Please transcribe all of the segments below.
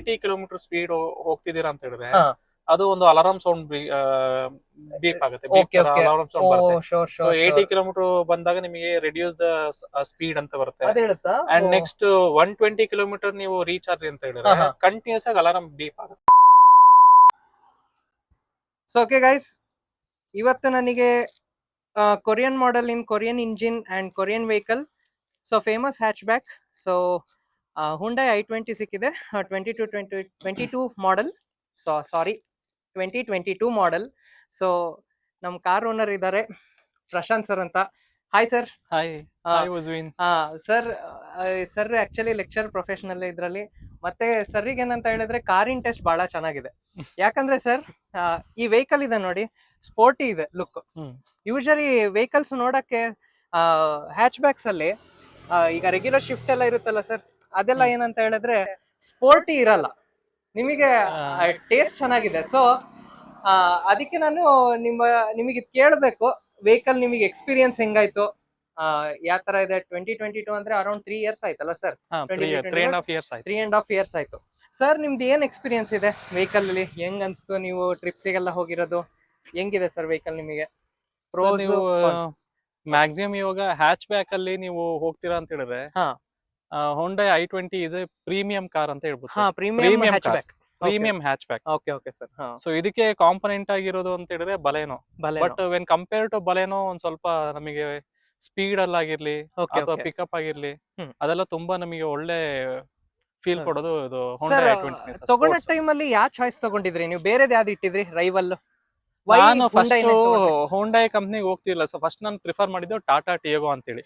80 kilometre speed ಹೋಗ್ತಿದ್ದೀರಾ ಅಂತ ಹೇಳಿದ್ರೆ ಅದು ಒಂದು ಅಲಾರಾಮ್ ಸೌಂಡ್ ಬೀಪ್ ಆಗುತ್ತೆ, ಅಲಾರಾಮ್ ಸೌಂಡ್ ಬರುತ್ತೆ. ಸೊ 80 ಕಿಲೋಮೀಟರ್ ಬಂದಾಗ ನಿಮಗೆ ರೆಡ್ಯೂಸ್ ದ ಸ್ಪೀಡ್ ಅಂತ ಬರುತ್ತೆ. ಅಂಡ್ ನೆಕ್ಸ್ಟ್ 120 ಕಿಲೋಮೀಟರ್ ನೀವು ರೀಚಾರ್ಜ್ ಅಂತ ಹೇಳಿದ್ರೆ ಕಂಟಿನ್ಯೂಸ್ ಆಗಿ ಅಲಾರಾಮ್ ಬೀಪ್ ಆಗುತ್ತೆ. ಸೊ ಓಕೆ ಗೈಸ್, ಇವತ್ತು ನನಗೆ Korean model in Korean engine and Korean vehicle, so famous hatch back. So Hyundai i20 ಸಿಕ್ಕಿದೆ, 22 ಮಾಡೆಲ್, ಸಾರಿ 2022 ಮಾಡೆಲ್. ಸೊ ನಮ್ ಕಾರ್ ಓನರ್ ಇದ್ದಾರೆ ಪ್ರಶಾಂತ್ ಸರ್ ಅಂತ. Hi sir. ಹಾಯ್ ಉಜ್ವಿನ್. ಸರ್ ಆಕ್ಚುಲಿ ಲೆಕ್ಚರ್ ಪ್ರೊಫೆಷನಲ್ ಇದ್ರಲ್ಲಿ. ಮತ್ತೆ ಸರ್ರಿಗೆ ಏನಂತ ಹೇಳಿದ್ರೆ ಕಾರಿನ್ ಟೆಸ್ಟ್ ಬಹಳ ಚೆನ್ನಾಗಿದೆ. ಯಾಕಂದ್ರೆ ಸರ್ ಈ ವೆಹಿಕಲ್ ಇದೆ ನೋಡಿ, ಸ್ಪೋರ್ಟಿ ಇದೆ ಲುಕ್. ಯೂಶಲಿ ವೆಹಿಕಲ್ಸ್ ನೋಡಕ್ಕೆ ಹ್ಯಾಚ್ ಬ್ಯಾಕ್ಸ್ ಅಲ್ಲಿ ಈಗ ರೆಗ್ಯುಲರ್ ಶಿಫ್ಟ್ ಎಲ್ಲ ಇರುತ್ತಲ್ಲ ಸರ್, ಅದೆಲ್ಲ ಏನಂತ ಹೇಳಿದ್ರೆ ಸ್ಪೋರ್ಟಿ ಇರಲ್ಲ, ನಿಮಗೆ ಟೇಸ್ಟ್ ಚೆನ್ನಾಗಿದೆ. ಸೊ ಅದಕ್ಕೆ ನಾನು ನಿಮಗೆ ಕೇಳಬೇಕು, ವೆಹಿಕಲ್ ನಿಮಗೆ ಎಕ್ಸ್ಪೀರಿಯನ್ಸ್ ಹೆಂಗಾಯ್ತು, ಯಾವ ತರ ಇದೆ? 2022 ಅಂದ್ರೆ ಅರೌಂಡ್ 3 years ಆಯ್ತಲ್ಲ ಸರ್? 3.5 years ಆಯ್ತು ಸರ್. ನಿಮ್ದು ಏನ್ ಎಕ್ಸ್ಪೀರಿಯನ್ಸ್ ಇದೆ ವೆಹಿಕಲ್ ಅಲ್ಲಿ? ಹೆಂಗ್ ಅನ್ಸ್ತು? ನೀವು ಟ್ರಿಪ್ಸಿಗೆಲ್ಲ ಹೋಗಿರೋದು ಹೆಂಗಿದೆ ಸರ್ ವೆಹಿಕಲ್ ನಿಮಗೆ? ಮ್ಯಾಕ್ಸಿಮಮ್ ಇವಾಗ ಹ್ಯಾಚ್ ಬ್ಯಾಕ್ ಅಲ್ಲಿ ನೀವು ಹೋಗ್ತೀರಾ ಅಂತ ಹೇಳಿದ್ರೆ Hyundai i20 is a premium car ಅಂತ ಹೇಳ್ಬೋದು. Premium hatchback. Okay sir. So ಇದಕ್ಕೆ ಕಾಂಪೊನೆಂಟ್ ಆಗಿರೋದು ಅಂತ ಹೇಳಿದ್ರೆ Baleno. But when compare to Baleno ಒಂದ್ ಸ್ವಲ್ಪ ನಮಗೆ ಸ್ಪೀಡ್ ಅಲ್ಲಾಗಿರ್ಲಿ ಅಥವಾ ಪಿಕಪ್ ಆಗಿರ್ಲಿ ಅದೆಲ್ಲ ತುಂಬಾ ನಮಗೆ ಒಳ್ಳೆ ಫೀಲ್ ಕೊಡೋದು ಇದು Hyundai i20. ತಗೊಂಡ ಟೈಮ್ ಅಲ್ಲಿ ಯಾವ ಚಾಯ್ಸ್ ತಗೊಂಡಿದ್ರಿ ನೀವು? ಬೇರೆದ್ ಯಾವ್ದು ಇಟ್ಟಿದ್ರಿ ರೈವಲ್? ನಾನು ಫಸ್ಟ್ Hyundai ಕಂಪ್ನಿಗೆ ಹೋಗ್ತಿಲ್ಲ. ಸೊ ಫಸ್ಟ್ ನಾನು ಪ್ರಿಫರ್ ಮಾಡಿದ್ದು ಟಾಟಾ ಟಿಯಾಗೋ ಅಂತೇಳಿ.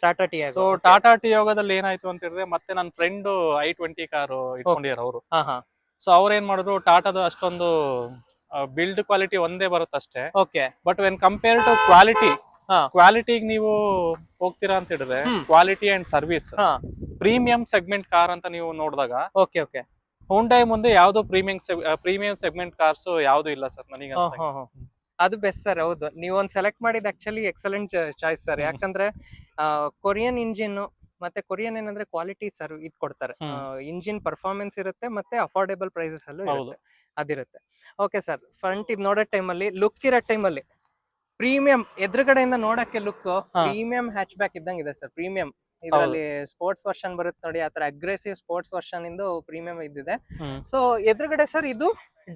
ಸೊ ಟಾಟಾ ಟಿಯಾಗೋದಲ್ಲಿ ಏನಾಯ್ತು ಅಂತ ಹೇಳಿದ್ರೆ, ಮತ್ತೆ ನನ್ನ ಫ್ರೆಂಡ್ i20 ಕಾರು ಇಟ್ಕೊಂಡಿದ್ದಾರೆ ಅವರು. ಸೊ ಅವ್ರ ಏನ್ ಮಾಡಿದ್ರು, ಟಾಟಾದ ಅಷ್ಟೊಂದು ಬಿಲ್ಡ್ ಕ್ವಾಲಿಟಿ ಒಂದೇ ಬರುತ್ತಷ್ಟೇ. ಬಟ್ ವೆನ್ ಕಂಪೇರ್ ಟು ಕ್ವಾಲಿಟಿಗೆ ನೀವು ಹೋಗ್ತೀರಾ ಅಂತ ಹೇಳಿದ್ರೆ, quality and service, premium segment car ಅಂತ ನೀವು ನೋಡಿದಾಗ Hyundai ಮುಂದೆ ಯಾವ್ದು ಪ್ರೀಮಿಯಂ ಸೆಗ್ಮೆಂಟ್ ಕಾರ್ಸ್ ಯಾವ್ದು ಇಲ್ಲ ಸರ್ ನನಗೆ. ಅದು ಬೆಸ್ಟ್ ಸರ್. ಹೌದು, ನೀವು ಒಂದ್ ಸೆಲೆಕ್ಟ್ ಮಾಡಿದ ಆಕ್ಚುಲಿ ಎಕ್ಸಲೆಂಟ್ ಚಾಯ್ಸ್ ಸರ್. ಯಾಕಂದ್ರೆ ಕೊರಿಯನ್ ಇಂಜಿನ್ ಮತ್ತೆ ಕೊರಿಯನ್ ಏನಂದ್ರೆ ಕ್ವಾಲಿಟಿ ಸರ್ ಇದ್ ಕೊಡ್ತಾರೆ. ಇಂಜಿನ್ ಪರ್ಫಾರ್ಮೆನ್ಸ್ ಇರುತ್ತೆ, ಮತ್ತೆ ಅಫೋರ್ಡೆಬಲ್ ಪ್ರೈಸಸ್ ಅಲ್ಲೂ ಇರುತ್ತೆ, ಅದಿರುತ್ತೆ. ಓಕೆ ಸರ್, ಫ್ರಂಟ್ ಇದ್ ನೋಡೋ ಟೈಮಲ್ಲಿ, ಲುಕ್ ಇರೋ ಟೈಮಲ್ಲಿ ಪ್ರೀಮಿಯಂ, ಎದುರುಗಡೆಯಿಂದ ನೋಡಕ್ಕೆ ಲುಕ್ ಪ್ರೀಮಿಯಂ ಹ್ಯಾಚ್ ಬ್ಯಾಕ್ ಇದ್ದಂಗೆ ಇದೆ ಸರ್. ಪ್ರೀಮಿಯಂ ಇದರಲ್ಲಿ ಸ್ಪೋರ್ಟ್ಸ್ ವರ್ಷನ್ ಬರುತ್ತೆ ನೋಡಿ, ಆತರ ಅಗ್ರೆಸಿವ್ ಸ್ಪೋರ್ಟ್ಸ್ ವರ್ಷನ್ ಇಂದು ಪ್ರೀಮಿಯಂ ಇದ್ದಿದೆ. ಸೊ ಎದುರುಗಡೆ ಸರ್ ಇದು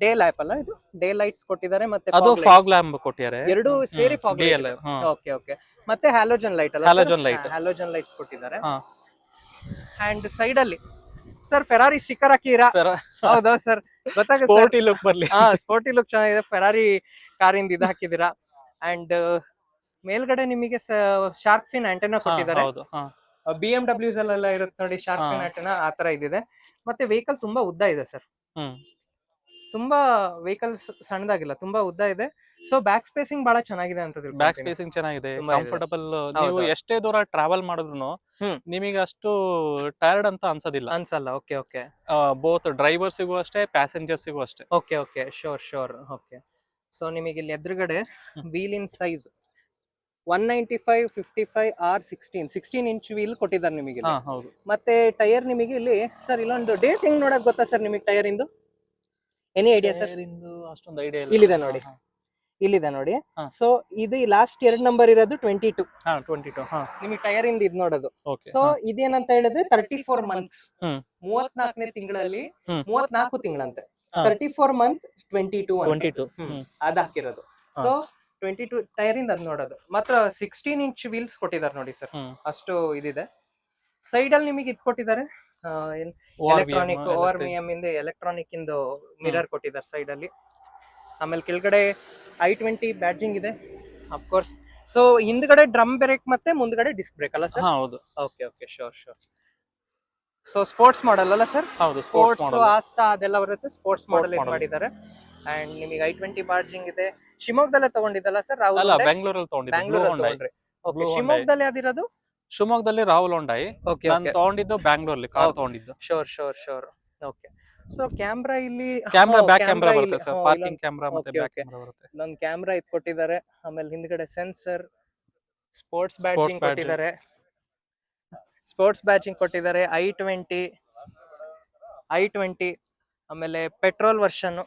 ಡೇ ಲೈಟ್ ಅಲ್ಲ, ಇದು ಡೇ ಲೈಟ್ಸ್ ಕೊಟ್ಟಿದ್ದಾರೆ, ಮತ್ತೆ ಅದು ಫಾಗ್ ಲ್ಯಾಂಪ್ ಕೊಟ್ಟಿದ್ದಾರೆ, ಎರಡು ಸೇರಿ ಫಾಗ್ ಲೈಟ್. ಓಕೆ ಮತ್ತೆ ಹ್ಯಾಲೋಜನ್ ಲೈಟ್ ಅಲ್ಲ, ಹ್ಯಾಲೋಜನ್ ಲೈಟ್ಸ್ ಕೊಟ್ಟಿದ್ದಾರೆ. ಅಂಡ್ ಸೈಡ್ ಅಲ್ಲಿ ಸರ್ ಫೆರಾರಿ ಸ್ಟಿಕ್ಕರ್ ಹಾಕಿರಾ? ಹೌದಾ ಸರ್, ಗೊತ್ತಾಗುತ್ತೆ. ಸ್ಪೋರ್ಟಿ ಲುಕ್ ಬರ್ಲಿ. ಸ್ಪೋರ್ಟಿ ಲುಕ್ ಚೆನ್ನಾಗಿದೆ, ಫೆರಾರಿ ಕಾರಿಂದ ಇದು ಹಾಕಿದೀರಾ. ಅಂಡ್ ಮೇಲ್ಗಡೆ ನಿಮಗೆ ಶಾರ್ಕ್ ಫಿನ್ ಆಂಟೆನಾ ಕೊಟ್ಟಿದ್ದಾರೆ. BMWs ಅಲ್ಲೆಲ್ಲ ಇರುತ್ತೆ ನೋಡಿ ಶಾರ್ಕ್ ಫಿನ್ ಆಂಟೆನಾ, ಆತರ ಇದಿದೆ. ಮತ್ತೆ ವೆಹಿಕಲ್ ತುಂಬಾ ಉದ್ದ ಇದೆ ಸರ್, ತುಂಬಾ ವೆಹಿಕಲ್ಸ್ ಸಣ್ಣದಾಗಿಲ್ಲ, ತುಂಬಾ ಉದ್ದ ಇದೆ. ಸೊ ಬ್ಯಾಕ್ ಸ್ಪೇಸಿಂಗ್ ಬಹಳ ಚೆನ್ನಾಗಿದೆ ಅಂತ. ಬ್ಯಾಕ್ ಸ್ಪೇಸಿಂಗ್ ಚೆನ್ನಾಗಿದೆ, ಕಂಫರ್ಟಬಲ್. ನೀವು ಎಷ್ಟೇ ದೂರ ಟ್ರಾವೆಲ್ ಮಾಡಿದ್ರು ನಿಮಗೆ ಅಷ್ಟು ಟೈರ್ಡ್ ಅಂತ ಅನ್ಸಲ್ಲ. ಓಕೆ ಬೋತ್ ಡ್ರೈವರ್ಸಿಗೂ ಅಷ್ಟೇ, ಪ್ಯಾಸೆಂಜರ್ಸಿಗೂ ಅಷ್ಟೇ. Okay sure. ಓಕೆ, ಸೊ ನಿಮಗೆ ಇಲ್ಲಿ ಎದುರುಗಡೆ wheel in size 195, 55 R 16 inch wheel ಕೊಟ್ಟಿದ್ದಾರೆ ನಿಮಗೆ. ಮತ್ತೆ ಟೈರ್ ನಿಮಗೆ ಇಲ್ಲಿ ಸರ್ ಇಲ್ಲೊಂದು ಡೇಟ್ ಹೆಂಗ್ ನೋಡಕ್ ಗೊತ್ತಾ ಸರ್ ನಿಮಗೆ ಟೈರ್ ಇಂದು? Any idea sir? ಅಷ್ಟೊಂದು ಐಡಿಯಾ ಇಲ್ಲ. ಇಲ್ಲಿದೆ ನೋಡಿ. ಸೊ ಇದು ಲಾಸ್ಟ್ 2 ನಂಬರ್ ಇರೋದು 22. ನಿಮಗೆ ಟೈರ್ ಇಂದ ಇದು ನೋಡೋದು. ಸೊ ಇದೇನಂತ ಹೇಳಿದ್ರೆ 34 ಮಂತ್ಸ್, 34ನೇ ತಿಂಗಳಲ್ಲಿ 34 ತಿಂಗಳಂತೆ, 34 ಮಂತ್ 22 ಅದ್ ಹಾಕಿರೋದು. ಸೊ 22 ಟೈರ್ ಇಂದ ಅದ್ ನೋಡೋದು. ಮಾತ್ರ 16 ಇಂಚ್ ವೀಲ್ಸ್ ಕೊಟ್ಟಿದ್ದಾರೆ ನೋಡಿ ಸರ್, ಅಷ್ಟು ಇದಿದೆ. ಸೈಡ್ ಅಲ್ಲಿ ನಿಮಗೆ ಇದ್ ಕೊಟ್ಟಿದ್ದಾರೆ, ಎಲೆಕ್ಟ್ರಾನಿಕ್ ORVM ಇಂದ ಎಲೆಕ್ಟ್ರಾನಿಕ್ ಇಂದು ಮಿರರ್ ಕೊಟ್ಟಿದ್ದಾರೆ ಸೈಡ್ ಅಲ್ಲಿ. ಆಮೇಲೆ ಕೆಳಗಡೆ i20 ಬ್ಯಾಡ್ಜಿಂಗ್ ಇದೆ ಆಫ್ ಕೋರ್ಸ್. ಸೊ ಹಿಂದ್ಗಡೆ ಡ್ರಮ್ ಬ್ರೇಕ್ ಮತ್ತೆ ಮುಂದ್ಗಡೆ ಡಿಸ್ಕ್ ಬ್ರೇಕ್ ಅಲ್ಲ ಸರ್? ಹೌದು. Okay sure. So sports model ಅಲ್ಲ ಸರ್? ಸ್ಪೋರ್ಟ್ಸ್ ಆಸ್ಟಾ ಅದೆಲ್ಲ ಬರುತ್ತೆ, ಸ್ಪೋರ್ಟ್ಸ್ ಮಾಡೆಲ್ ಇದು ಮಾಡಿದ್ದಾರೆ. ಅಂಡ್ ನಿಮಗೆ i20 ಬ್ಯಾಡ್ಜಿಂಗ್ ಇದೆ. ಶಿವಮೊಗ್ಗದಲ್ಲೇ ತಗೊಂಡಿದ್ದಲ್ಲ ಸರ್? ಬೆಂಗಳೂರಲ್ಲಿ ತಗೊಂಡ್ರಿ. ಓಕೆ, ಶಿವಮೊಗ್ಗದಲ್ಲಿ ಯಾವ್ದಿರೋದು? ಶಿವಮೊಗ್ಗದಲ್ಲಿ ರಾಹುಲ್ ಹೊಂಡೈ. ನಾನು ತಗೊಂಡಿದ್ದು ಬ್ಯಾಂಗ್ಳೂರಲ್ಲಿ ಕಾರ್ ತಗೊಂಡಿದ್ದು. ಶೋರ್. ಓಕೆ, ಸೊ ಕ್ಯಾಮ್ರಾ ಇಲ್ಲಿ ಬ್ಯಾಕ್ ಕ್ಯಾಮ್ರಾ ಬರುತ್ತೆ ಸರ್, ಪಾರ್ಕಿಂಗ್ ಕ್ಯಾಮ್ರಾ ಮತ್ತೆ ಬ್ಯಾಕ್ ಕ್ಯಾಮ್ರಾ ಬರುತ್ತೆ. ಒಂದು ಕ್ಯಾಮ್ರಾ ಇದು ಕೊಟ್ಟಿದ್ದಾರೆ. ಆಮೇಲೆ ಹಿಂದ್ಗಡೆ ಸೆನ್ಸರ್, ಸ್ಪೋರ್ಟ್ಸ್ ಬ್ಯಾಡ್ಜಿಂಗ್ ಕೊಟ್ಟಿದ್ದಾರೆ. i20 ಆಮೇಲೆ ಪೆಟ್ರೋಲ್ ವರ್ಷನ್.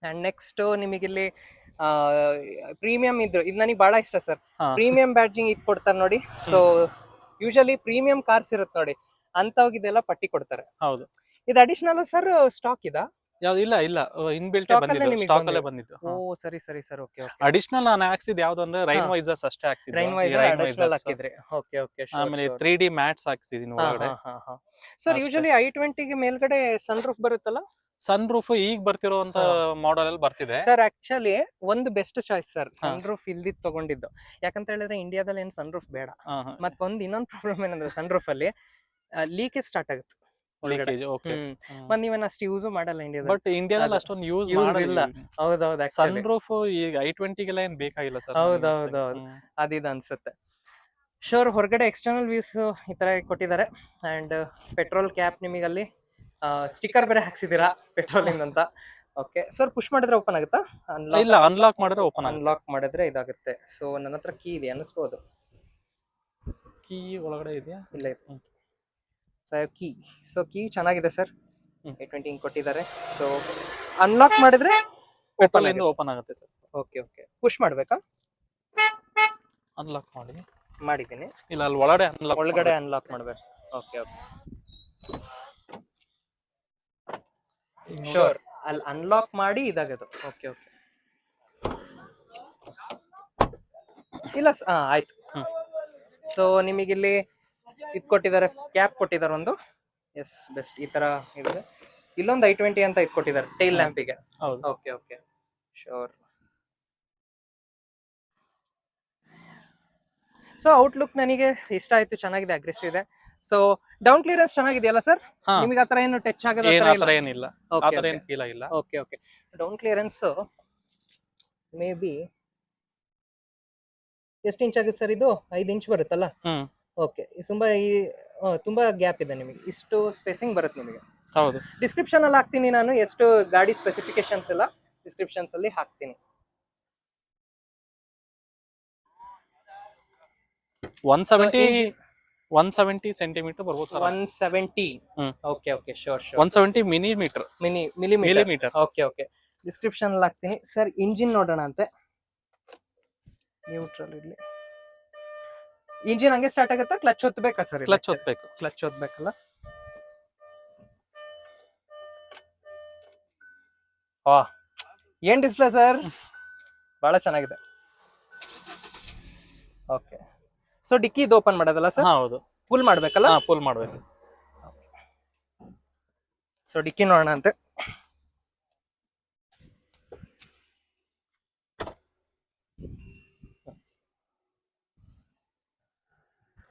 ಅಂಡ್ ನೆಕ್ಸ್ಟ್ ನಿಮಗಿಲ್ಲಿ ಪ್ರೀಮಿಯಂ ಇದು ನನಗೆ ಬಹಳ ಇಷ್ಟ ಸರ್. ಹಾ. ಪ್ರೀಮಿಯಂ ಬ್ಯಾಡ್ಜಿಂಗ್ ಇದು ಕೊಡ್ತಾರೆ ನೋಡಿ. ಸೊ ಯೂಶಲಿ ಪ್ರೀಮಿಯಂ ಕಾರ್ಸ್ ಇರುತ್ತೆ ನೋಡಿ, ಅಂತವಾಗಿದೆಲ್ಲ ಪಟ್ಟಿ ಕೊಡ್ತಾರೆ. ಹೌದು. ಇದು ಅಡಿಷನಲ್ ಸರ್, ಸ್ಟಾಕ್ ಇದಾ? ಯಾವ್ದು ಇಲ್ಲ ಇಲ್ಲ ಇನ್ಬಿಲ್ಟ್ Stock ಅಲ್ಲೇ ಬಂದಿದ್ದು, ನಿಮಗೆ ಸ್ಟಾಕ್ ಅಲ್ಲೇ ಬಂದಿದ್ದು. ಓ ಸರಿ ಸರಿ ಸರ್, ಓಕೆ ಓಕೆ. ಅಡಿಷನಲ್ ನಾನು ಹಾಕ್ಸಿದ್ ಯಾವ್ದು ಅಂದ್ರೆ ರೈನ್ ವೈಸರ್ಸ್ ಅಷ್ಟೇ ಹಾಕ್ಸಿದ್ದು. ರೈನ್ ವೈಸರ್ ಅಡಿಷನಲ್ ಹಾಕಿದ್ರಿ. Okay okay. ಆಮೇಲೆ 3D ಮ್ಯಾಟ್ಸ್ ಹಾಕ್ಸಿದೀನಿ ಒಳಗಡೆ. ಸರ್ ಯೂಶಲಿ i20 ಗೆ ಮೇಲ್ಗಡೆ ಸನ್ ರೂಫ್ ಬರುತ್ತಲ್ಲ? ಸನ್ ರೂಫ್ ಈಗ ಬರ್ತಿರೋಂತ ಮಾಡೆಲ್ ಅಲ್ಲಿ ಬರ್ತಿದೆ ಸರ್. ಆಕ್ಚುಲಿ ಒಂದು best choice sir, sun roof ಇಲ್ದಿದ್ ತಗೊಂಡಿದ್ದು. ಯಾಕಂತ ಹೇಳಿದ್ರೆ ಇಂಡಿಯಾದಲ್ಲಿ ಏನ್ ಸನ್ ರೂಫ್ ಬೇಡ. ಮತ್ತೊಂದು ಇನ್ನೊಂದು ಪ್ರಾಬ್ಲಮ್ ಏನಂದ್ರೆ ಸನ್ ರೂಫ್ ಅಲ್ಲಿ ಲೀಕೇಜ್ ಸ್ಟಾರ್ಟ್ ಆಗುತ್ತೆ. ಲೀಕೇಜ್. ಓಕೆ. ಮತ್ ನೀವೇನ್ ಅಷ್ಟು ಯೂಸ್ ಮಾಡಲ್ಲ ಇಂಡಿಯಾದಲ್ಲಿ. ಬಟ್ ಇಂಡಿಯಾದಲ್ಲಿ ಅಷ್ಟೊಂದು ಯೂಸ್ ಇಲ್ಲ. ಹೌದೌದು. ಸನ್ ರೂಫ್ ಈಗ i20 ಗೆಲ್ಲ ಏನ್ ಬೇಕಾಗಿಲ್ಲ ಸರ್. ಹೌದೌದು. ಅದಿದು ಅನ್ಸುತ್ತೆ. ಶೋರ್ ಹೊರಗಡೆ ಎಕ್ಸ್ಟರ್ನಲ್ ವ್ಯೂಸ್ ಈ ತರ ಕೊಟ್ಟಿದ್ದಾರೆ. ಅಂಡ್ ಪೆಟ್ರೋಲ್ ಕ್ಯಾಪ್ ನಿಮಗಲ್ಲಿ ಸ್ಟಿಕ್ಕರ್ ಬೇರೆ ಹಾಕ್ಸಿದೀರಾ ಪೆಟ್ರೋಲ್ ಅಂತ. ಓಕೆ ಸರ್, ಪುಷ್ ಮಾಡಿದ್ರೆ ಓಪನ್ ಆಗುತ್ತಾ? ಇಲ್ಲ, ಅನ್ಲಾಕ್ ಮಾಡಿದ್ರೆ ಓಪನ್ ಆಗುತ್ತೆ. ಅನ್ಲಾಕ್ ಮಾಡಿದ್ರೆ ಇದಾಗುತ್ತೆ. ಸೊ ನನ್ನ ಹತ್ರ ಕೀ ಇದೆ ಅನಿಸ್ಬೋದು. ಕೀ ಒಳಗಡೆ ಇದೆಯಾ? ಇಲ್ಲ ಇದೆ. So key. ಸೊ ಕೀ ಚೆನ್ನಾಗಿದೆ ಸರ್. i20 ಹಿಂಗ್ ಕೊಟ್ಟಿದ್ದಾರೆ. ಸೊ ಅನ್ಲಾಕ್ ಮಾಡಿದ್ರೆ ಪೆಟ್ರೋಲ್ ಇಂದ ಓಪನ್ ಆಗುತ್ತೆ ಸರ್. Okay okay. ಪುಷ್ ಮಾಡ್ಬೇಕಾ? ಅನ್ಲಾಕ್ ಮಾಡಿ. ಮಾಡಿದ್ದೀನಿ. ಇಲ್ಲ, ಅಲ್ಲಿ ಒಳಗಡೆ ಅನ್ಲಾಕ್ ಮಾಡ್ಬೇಕು. Okay okay. ಶೋರ್ ಅಲ್ಲಿ ಅನ್ಲಾಕ್ ಮಾಡಿ ಇದಾಗದು. Okay okay. ಇಲ್ಲ ಆಯ್ತು. ಸೊ ನಿಮಗಿಲ್ಲಿ ಇದು ಕೊಟ್ಟಿದ್ದಾರೆ, ಕ್ಯಾಪ್ ಕೊಟ್ಟಿದ್ದಾರೆ ಒಂದು. Yes best. ಈ ತರ ಇದೆ. ಇಲ್ಲೊಂದು i20 ಅಂತ ಇದು ಕೊಟ್ಟಿದ್ದಾರೆ ಟೈಲ್ ಲ್ಯಾಂಪಿಗೆ. ಹೌದು. Okay okay. Sure. So outlook ನನಗೆ ಇಷ್ಟ ಆಯ್ತು, ಚೆನ್ನಾಗಿದೆ, ಅಗ್ರೆಸಿವ್ ಇದೆ. ಸೊ ಡೌನ್ ಕ್ಲಿಯರೆನ್ಸ್ ಚೆನ್ನಾಗಿದೆಯಲ್ಲ ಸರ್? ನಿಮಗೆ ಆತರ ಏನು ಟಚ್ ಆಗೋದು ಏನಿಲ್ಲ, ಆತರ ಏನು ಫೀಲ್ ಆಗಿಲ್ಲ. Okay okay. Down clearance may be ಎಷ್ಟು ಇಂಚ್ ಆಗುತ್ತೆ ಸರ್ ಇದು? 5 ಇಂಚ್ ಬರುತ್ತಲ್ಲ? ಓಕೆ. ತುಂಬಾ ಗ್ಯಾಪ್ ಇದೆ ನಿಮಗೆ. ಇಷ್ಟು ಸ್ಪೇಸಿಂಗ್ ಬರುತ್ತೆ ನಿಮಗೆ. ಹೌದು. ಡಿಸ್ಕ್ರಿಪ್ಷನ್ ಅಲ್ಲಿ ಹಾಕ್ತೀನಿ ನಾನು, ಎಷ್ಟು ಗಾಡಿ ಸ್ಪೆಸಿಫಿಕೇಶನ್ಸ್ ಎಲ್ಲ ಡಿಸ್ಕ್ರಿಪ್ಷನ್ಸ್ ಅಲ್ಲಿ ಹಾಕ್ತೀನಿ. 170 ಸೆಂಟಿಮೀಟರ್ ಬರ್ಬೋದು sir. 170. Okay okay. Sure sure. 170 millimetre. Okay okay. Description ಅಲ್ಲಿ ಹಾಕ್ತೀನಿ ಸರ್. ಇಂಜಿನ್ ನೋಡೋಣ ಅಂತೆ. ನ್ಯೂಟ್ರಲ್ ಇರ್ಲಿ. ಇಂಜಿನ್ ಹಂಗೆ ಸ್ಟಾರ್ಟ್ ಆಗುತ್ತಾ? ಕ್ಲಚ್ ಒತ್ತಬೇಕಾ ಸರ್? ಕ್ಲಚ್ ಒತ್ತಬೇಕು. ಕ್ಲಚ್ ಒತ್ತಬೇಕಲ್ಲ? ಏನ್ ಡಿಸ್ಪ್ಲೇ ಸರ್, ಬಹಳ ಚೆನ್ನಾಗಿದೆ. ಓಕೆ. ಸೊ ಡಿಕ್ಕಿ ಇದು ಓಪನ್ ಮಾಡೋದಲ್ಲ ಸರ್? ಹೌದು. ಫುಲ್ ಮಾಡ್ಬೇಕಲ್ಲ? ಫುಲ್ ಮಾಡ್ಬೇಕು. ಸೊ ಡಿಕ್ಕಿ ನೋಡೋಣ ಅಂತೆ.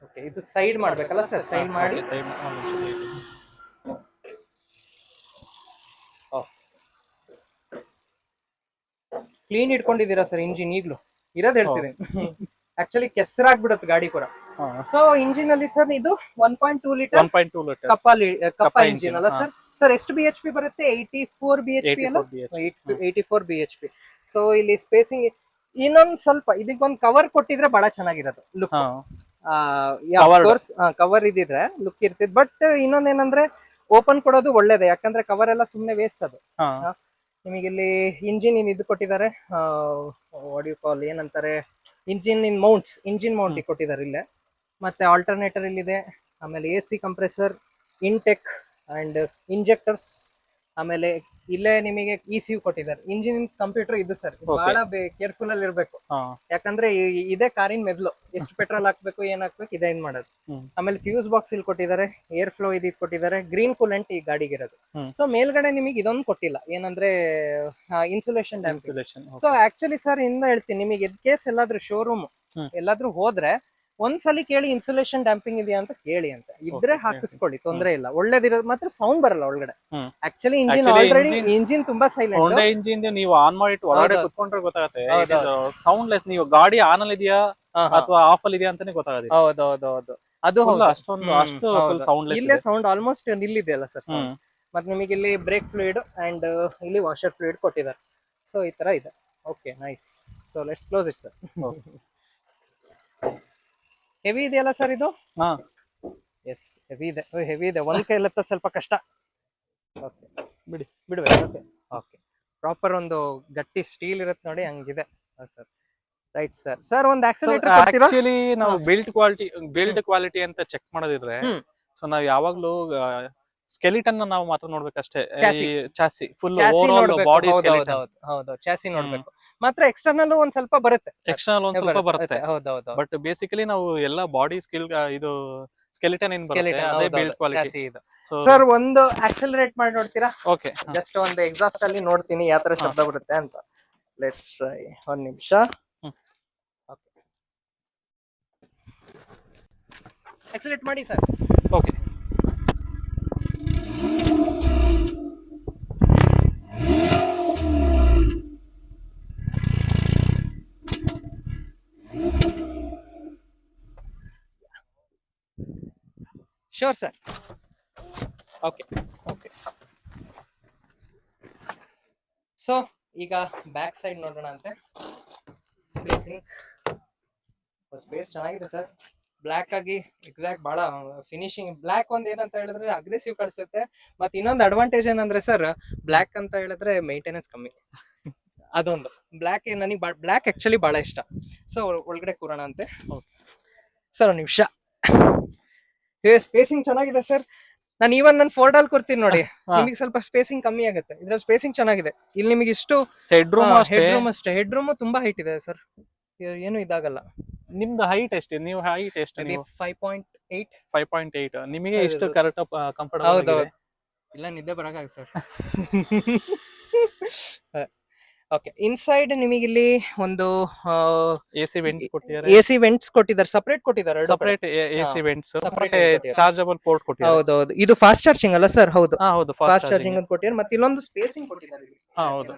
ಓಕೆ. ಇದು ಸೈಡ್ ಮಾಡ್ಬೇಕಲ್ಲ ಸರ್? ಸೈಡ್ ಮಾಡಿ. ಕ್ಲೀನ್ ಇಟ್ಕೊಂಡಿದ್ದೀರಾ ಸರ್ ಇಂಜಿನ್? ಈಗ್ಲೂ ಇರೋದ್ ಹೇಳ್ತೀನಿ. ಆಕ್ಚುಲಿ ಕೆಸರಾಗ್ಬಿಡುತ್ತೆ ಗಾಡಿ ಕೂಡ. ಸೊ ಇಂಜಿನ್ ಅಲ್ಲಿ ಸರ್ ಇದು 1.2 ಲೀಟರ್ ಕಪ್ಪ ಇಂಜಿನ್ ಅಲ್ಲ ಸರ್? ಸರ್ ಎಷ್ಟು BHP ಬರುತ್ತೆ? 84 BHP ಅಲ್ಲ? 84 BHP. ಸೊ ಇಲ್ಲಿ ಸ್ಪೇಸಿಂಗ್ ಇನ್ನೊಂದ್ ಸ್ವಲ್ಪ ಇದಕ್ಕೊಂದು ಕವರ್ ಕೊಟ್ಟಿದ್ರೆ ಬಹಳ ಚೆನ್ನಾಗಿರೋದು ಲುಕ್. ಕವರ್ ಇದಿದ್ರೆ ಲುಕ್ ಇರ್ತಿದ್. ಬಟ್ ಇನ್ನೊಂದೇನಂದ್ರೆ ಓಪನ್ ಕೊಡೋದು ಒಳ್ಳೇದೇ, ಯಾಕಂದ್ರೆ ಕವರ್ ಎಲ್ಲ ಸುಮ್ನೆ ವೇಸ್ಟ್ ಅದು. ನಿಮಗೆ ಇಲ್ಲಿ ಇಂಜಿನ್ ಇದು ಕೊಟ್ಟಿದ್ದಾರೆ, ವಾಟ್ ಯು ಕಾಲ್, ಏನಂತಾರೆ, ಇಂಜಿನ್ ಮೌಂಟ್ ಕೊಟ್ಟಿದ್ದಾರೆ ಇಲ್ಲೇ. ಮತ್ತೆ ಆಲ್ಟರ್ನೇಟರ್ ಇಲ್ಲಿದೆ. ಆಮೇಲೆ AC ಕಂಪ್ರೆಸರ್, ಇನ್ಟೆಕ್ ಅಂಡ್ ಇಂಜೆಕ್ಟರ್ಸ್. ಆಮೇಲೆ ಇಲ್ಲೇ ನಿಮಗೆ ECU ಕೊಟ್ಟಿದ್ದಾರೆ. ಇಂಜಿನ್ ಕಂಪ್ಯೂಟರ್ ಇದು ಸರ್. ಬಹಳ ಕೇರ್ಫುಲ್ ಅಲ್ಲಿ ಇರ್ಬೇಕು, ಯಾಕಂದ್ರೆ ಇದೇ ಕಾರಿನ ಮೆದ್ಲು. ಎಷ್ಟು ಪೆಟ್ರೋಲ್ ಹಾಕ್ಬೇಕು, ಏನ್ ಹಾಕ್ಬೇಕು, ಇದೇ ಮಾಡೋದು. ಆಮೇಲೆ ಫ್ಯೂಸ್ ಬಾಕ್ಸ್ ಇಲ್ಲಿ ಕೊಟ್ಟಿದ್ದಾರೆ, ಏರ್ ಫ್ಲೋ ಇದು ಕೊಟ್ಟಿದ್ದಾರೆ, ಗ್ರೀನ್ ಕೂಲೆಂಟ್ ಈ ಗಾಡಿಗೆ ಇರೋದು. ಸೊ ಮೇಲ್ಗಡೆ ನಿಮಗೆ ಇದೊಂದು ಕೊಟ್ಟಿಲ್ಲ, ಏನಂದ್ರೆ insulation dam. So actually sir ಇಂದ ಹೇಳ್ತೀನಿ ನಿಮಗೆ, ಕೇಸ್ ಎಲ್ಲಾದ್ರೂ ಶೋರೂಮ್ ಎಲ್ಲಾದ್ರೂ ಹೋದ್ರೆ ಒಂದ್ಸಲಿ ಕೇಳಿ ಇನ್ಸುಲೇಷನ್ ಡ್ಯಾಂಪಿಂಗ್ ಇದೆಯಾ ಅಂತ ಕೇಳಿ ಅಂತ. ಇದ್ರೆ ಹಾಕಿಸ್ಕೊಳ್ಳಿ, ತೊಂದ್ರೆ ಇಲ್ಲ. ಒಳ್ಳೇದಿರೋದು ಮಾತ್ರ ಸೌಂಡ್ ಬರಲ್ಲ ಒಳಗಡೆ. ಆಕ್ಚುಲಿ ಇಂಜಿನ್ ಆಲ್ರೆಡಿ ಇಂಜಿನ್ ತುಂಬಾ ಸೈಲೆಂಟ್. ಇಂಜಿನ್ ನೀವು ಆನ್ ಮಾಡಿಟ್ಟು ಒಳಗಡೆ ಕುತ್ಕೊಂಡ್ರೆ ಗೊತ್ತಾಗುತ್ತೆ ಸೌಂಡ್ ಲೆಸ್. ನೀವು ಗಾಡಿ ಆನ್ ಅಲ್ಲಿ ಇದೆಯಾ ಅಥವಾ ಆಫ್ ಅಲ್ಲಿ ಇದೆಯಾ ಅಂತಾನೆ ಗೊತ್ತಾಗೋದಿಲ್ಲ. ಹೌದೌದೌದು. ಅದು ಅಷ್ಟು ಸೌಂಡ್ ಲೆಸ್. ಇಲ್ಲೇ ಸೌಂಡ್ ಆಲ್ಮೋಸ್ಟ್ ನಿಲ್ಲಿದೆ ಅಲ್ಲ ಸರ್? ಮತ್ತೆ ನಿಮಗೆ ಇಲ್ಲಿ ಬ್ರೇಕ್ ಫ್ಲೂಯಿಡ್ ಅಂಡ್ ಇಲ್ಲಿ ವಾಷರ್ ಫ್ಲೂಯಿಡ್ ಕೊಟ್ಟಿದ್ದಾರೆ. ಸೊ ಈ ತರ ಇದೆ. Okay, nice. So let's close it sir. Heavy ಇದೆಯಲ್ಲ ಸರ್ ಇದು? ಎಸ್, ಹೆವಿ ಇದೆ. ಒಂದ್ ಕೈಯಲ್ಲಿ ಸ್ವಲ್ಪ ಕಷ್ಟ. ಓಕೆ, ಬಿಡಿ. ಬಿಡ್ಬೇಕು. ಓಕೆ ಓಕೆ, ಪ್ರಾಪರ್ ಒಂದು ಗಟ್ಟಿ ಸ್ಟೀಲ್ ಇರುತ್ತೆ ನೋಡಿ, ಹಂಗಿದೆ ಸರ್. Right sir. ಸರ್ ಒಂದು ಆಕ್ಸಿಲೇಟರ್ ಕೊಡ್ತೀರಾ? ಆಕ್ಚುಲಿ ನಾವು ಬಿಲ್ಡ್ ಕ್ವಾಲಿಟಿ ಅಂತ ಚೆಕ್ ಮಾಡೋದಿದ್ರೆ, ಹ್ಮ್. ಸೊ ನಾವ್ ಯಾವಾಗ್ಲೂ ಸ್ಕೆಲಿಟನ್ ನಾವು ಮಾತ್ರ ನೋಡ್ಬೇಕಷ್ಟೇ. Chassis. Chassis full chassis over all ನೋಡ್ಬೇಕು. ಬಾಡಿ ಹೌದು, ಚಾಸಿ ನೋಡ್ಬೇಕು. ಮಾತ್ರ ಎಕ್ಸ್ಟರ್ನಲ್ ಒಂದ್ ಸ್ವಲ್ಪ ಬರುತ್ತೆ. ಎಕ್ಸ್ಟರ್ನಲ್ ಒಂದ್ ಸ್ವಲ್ಪ ಬರುತ್ತೆ. ಹೌದೌದು. ಬಟ್ ಬೇಸಿಕಲಿ ನಾವು ಎಲ್ಲ ಬಾಡಿ ಇದು ಸ್ಕೆಲಿಟನ್ ಏನ್ ಬರುತ್ತೆ ಅದೇ ಬಿಲ್ಡ್ ಕ್ವಾಲಿಟಿ. ಚಾಸಿ ಇದು. ಸರ್ ಒಂದು ಆಕ್ಸಲರೇಟ್ ಮಾಡಿ ನೋಡ್ತೀರಾ? ಓಕೆ, ಜಸ್ಟ್ ಒಂದು ಎಕ್ಸಾಸ್ಟ್ ಅಲ್ಲಿ ನೋಡ್ತೀನಿ ಯಾವ ತರ ಶಬ್ದ ಬರುತ್ತೆ ಅಂತ. Let's try. ಒಂದ್ ನಿಮಿಷ. ಆಕ್ಸಲರೇಟ್ ಮಾಡಿ sir. Okay. Sure sir. Okay okay. So ಈಗ ಬ್ಯಾಕ್ ಸೈಡ್ ನೋಡೋಣ ಅಂತೆ. ಸ್ಪೇಸಿಂಗ್ ಸ್ಪೇಸ್ ಚೆನ್ನಾಗಿದೆ ಸರ್. ಬ್ಲಾಕ್ ಆಗಿ ಎಕ್ಸಾಕ್ಟ್ ಬಹಳ ಫಿನಿಶಿಂಗ್. ಬ್ಲಾಕ್ ಒಂದ್ ಏನಂತ ಹೇಳಿದ್ರೆ ಅಗ್ರೆಸಿವ್ ಕಳ್ಸುತ್ತೆ. ಮತ್ತೆ ಇನ್ನೊಂದು ಅಡ್ವಾಂಟೇಜ್ ಏನಂದ್ರೆ ಸರ್, ಬ್ಲಾಕ್ ಅಂತ ಹೇಳಿದ್ರೆ ಮೇಂಟೆನೆನ್ಸ್ ಕಮ್ಮಿ. ಅದೊಂದು ಬ್ಲಾಕ್ ನನಗೆ ಬ್ಲಾಕ್ ಆಕ್ಚುಲಿ ಬಹಳ ಇಷ್ಟ. ಸೊ ಒಳಗಡೆ ಕೂರೋಣ ಅಂತೆ ಸರ್. ಒಂದು ನಿಮಿಷ. ಸ್ಪೇಸಿಂಗ್ ಚೆನ್ನಾಗಿದೆ ಸರ್. ನಾನು ಈವನ್ ನನ್ನ ಫೋರ್ಡಲ್ ಕೊಡ್ತೀನಿ ನೋಡಿ, ನಿಮಗೆ ಸ್ವಲ್ಪ ಸ್ಪೇಸಿಂಗ್ ಕಮ್ಮಿ ಆಗುತ್ತೆ. ಇದ್ರಲ್ಲಿ ಸ್ಪೇಸಿಂಗ್ ಚೆನ್ನಾಗಿದೆ. ಇಲ್ಲಿ ನಿಮಗೆ ಇಷ್ಟು ಹೆಡ್ ರೂಮ್ ಅಷ್ಟೇ. ಹೆಡ್ ರೂಮ್ ತುಂಬಾ ಹೈಟ್ ಇದೆ ಸರ್, ಏನು ಇದಾಗಲ್ಲ. ನಿಮ್ದು ಹೈಟ್ ಎಷ್ಟು? ನೀವು ಹೈಟ್ ಎಷ್ಟು? 5.8. 5.8. ನಿಮಗೆ ಎಷ್ಟು ಕರೆಕ್ಟ್ ಕಂಫರ್ಟಬಲ್? ಹೌದೌದು. ಇಲ್ಲ, ನಿದ್ದೆ ಬರಕಾಗ ಸರ್. ಓಕೆ. ಇನ್ಸೈಡ್ ನಿಮಗೆ ಇಲ್ಲಿ ಒಂದು ಎಸಿ ವೆಂಟ್ ಕೊಟ್ಟಿದ್ದಾರೆ. ಎಸಿ ವೆಂಟ್ಸ್ ಕೊಟ್ಟಿದ್ದಾರೆ, ಸಪರೇಟ್ ಕೊಟ್ಟಿದ್ದಾರೆ. Separate AC vents, Separate chargeable port ಕೊಟ್ಟಿದ್ದಾರೆ. ಹೌದೌದು. ಇದು ಫಾಸ್ಟ್ ಚಾರ್ಜಿಂಗ್ ಅಲ್ಲ ಸರ್? ಹೌದು, ಹೌದು, ಫಾಸ್ಟ್ ಚಾರ್ಜಿಂಗ್ ಅಂತ ಕೊಟ್ಟಿದ್ದಾರೆ. ಮತ್ತೆ ಇಲ್ಲೊಂದು ಸ್ಪೇಸಿಂಗ್ ಕೊಟ್ಟಿದ್ದಾರೆ ಇಲ್ಲಿ. ಹೌದು.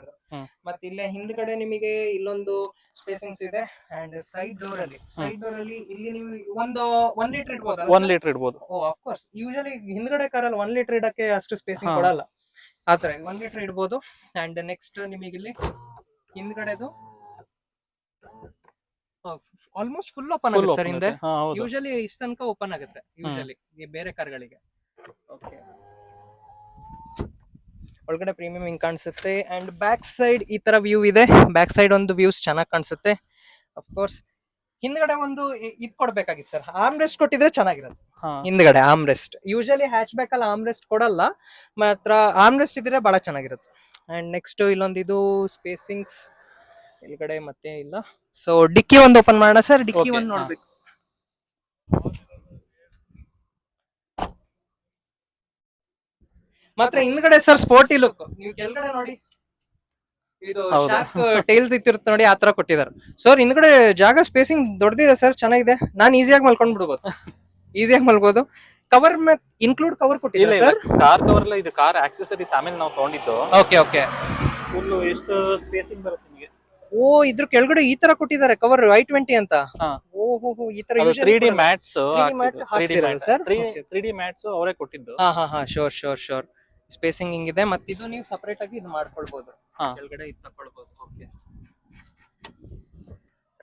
ಮತ್ತೆ ಇಲ್ಲೇ ಹಿಂದ್ಗಡೆ ನಿಮಗೆ ಇಲ್ಲೊಂದು ಸ್ಪೇಸಿಂಗ್ಸ್ ಇದೆ. ಅಂಡ್ ಸೈಡ್ ಡೋರ್ ಅಲ್ಲಿ ಇಲ್ಲಿ ನೀವು ಒಂದು 1 ಲೀಟರ್ ಇಡ್ಬೋದು. 1 ಲೀಟರ್ ಇಡ್ಬೋದು. ಓ, ಆಫ್ ಕೋರ್ಸ್. ಯೂಶಲಿ ಹಿಂದ್ಗಡೆ ಕಾರಲ್ಲಿ 1 ಲೀಟರ್ ಇಡಕ್ಕೆ ಅಷ್ಟು ಸ್ಪೇಸಿಂಗ್ ಕೊಡಲ್ಲ. ಆತರ 1 ಲೀಟರ್ ಇಡ್ಬೋದು. ಅಂಡ್ ನೆಕ್ಸ್ಟ್ ನಿಮಗೆ ಇಲ್ಲಿ ಹಿಂದ್ಗಡೆದು ಆಲ್ಮೋಸ್ಟ್ ಫುಲ್ ಓಪನ್ ಆಗುತ್ತೆ ಸರ್. ಹಿಂದೆ ಯೂಶಲಿ ಇಷ್ಟ ತನಕ ಓಪನ್ ಆಗುತ್ತೆ ಯೂಶಲಿ ಬೇರೆ ಕಾರ್ಗಳಿಗೆ. ಓಕೆ. ಒಳಗಡೆ ಪ್ರೀಮಿಯಂ ಹಿಂಗ್ ಕಾಣಿಸುತ್ತೆ. ಅಂಡ್ ಬ್ಯಾಕ್ ಸೈಡ್ ಈ ತರ ವ್ಯೂ ಇದೆ. ಬ್ಯಾಕ್ ಸೈಡ್ ಒಂದು ವ್ಯೂಸ್ ಚೆನ್ನಾಗಿ ಕಾಣಿಸುತ್ತೆ. ಅಫ್ ಕೋರ್ಸ್ ಹಿಂದ್ಗಡೆ ಒಂದು ಇದ್ ಕೊಡ್ಬೇಕಾಗಿತ್ತು ಸರ್, ಆರ್ಮ್ ರೆಸ್ಟ್ ಕೊಟ್ಟಿದ್ರೆ ಚೆನ್ನಾಗಿರುತ್ತೆ. ಹಿಂದ್ಗಡೆ arm rest usually hatch back ಅಲ್ಲಿ ಆರ್ಮ್ ರೆಸ್ಟ್ ಕೊಡಲ್ಲ, ಮಾತ್ರ ಆರ್ಮ್ ರೆಸ್ಟ್ ಇದ್ರೆ ಬಹಳ ಚೆನ್ನಾಗಿರುತ್ತೆ. ಅಂಡ್ ನೆಕ್ಸ್ಟ್ ಇಲ್ಲೊಂದು ಇದು ಸ್ಪೇಸಿಂಗ್ಸ್ ಇಲ್ಗಡೆ ಮತ್ತೆ ಇಲ್ಲ. ಸೊ ಡಿಕ್ಕಿ ಒಂದು ಓಪನ್ ಮಾಡೋಣ ಸರ್. ಡಿಕ್ಕಿ ಒಂದು ನೋಡ್ಬೇಕು. ಮಾತ್ರ ಹಿಂದ್ಗಡೆ ಸರ್ ಸ್ಪೋರ್ಟಿ ಲುಕ್. ನೀವು ಕೆಳಗಡೆ ನೋಡಿ, ಇದು ಶಾರ್ಕ್ ಟೈಲ್ಸ್ ಇತ್ತಿರುತ್ತೆ ನೋಡಿ, ಆತರ ಕೊಟ್ಟಿದ್ದಾರೆ ಸರ್. ಹಿಂದ್ಗಡೆ ಜಾಗ ಸ್ಪೇಸಿಂಗ್ ದೊಡ್ಡದಿದೆ ಸರ್, ಚೆನ್ನಾಗಿದೆ. ನಾನು ಈಸಿಯಾಗಿ ಮಲ್ಕೊಂಡ್ ಬಿಡ್ಬೋದು. ಈಸಿಯಾಗಿ ಮಲ್ಬೋದು. ಕವರ್ ಇನ್ಕ್ಲೂಡ್ ಕವರ್ ಕೊಟ್ಟಿದ್ದಾರೆ ಸರ್. ಕಾರ್ ಕವರ್ ಅಲ್ಲ, ಇದು ಕಾರ್ ಆಕ್ಸೆಸರೀಸ್ ಆಮೇಲೆ ನಾವು ತಗೊಂಡಿದ್ದು. Okay okay. ಫುಲ್ ಎಷ್ಟು ಸ್ಪೇಸಿಂಗ್ ಬರುತ್ತೆ ನಿಮಗೆ? ಓ, ಇದ್ರ ಕೆಳಗಡೆ ಈ ತರ ಕೊಟ್ಟಿದ್ದಾರೆ ಕವರ್ i20 ಅಂತ. ಓಹೋ, ಈ ತರ 3D mats sir. 3D mats ಅವರೇ ಕೊಟ್ಟಿದ್ದು. ಹಾ, ಶೋರ್. ಸ್ಪೇಸಿಂಗ್ ಹಿಂಗಿದೆ. ಮತ್ತೆ ಇದು ನೀವು ಸಪರೇಟ್ ಆಗಿ ಇದು ಮಾಡ್ಕೊಳ್ಬಹುದು, ಕೆಳಗಡೆ ಇದು ತಗೊಳ್ಬಹುದು. Okay,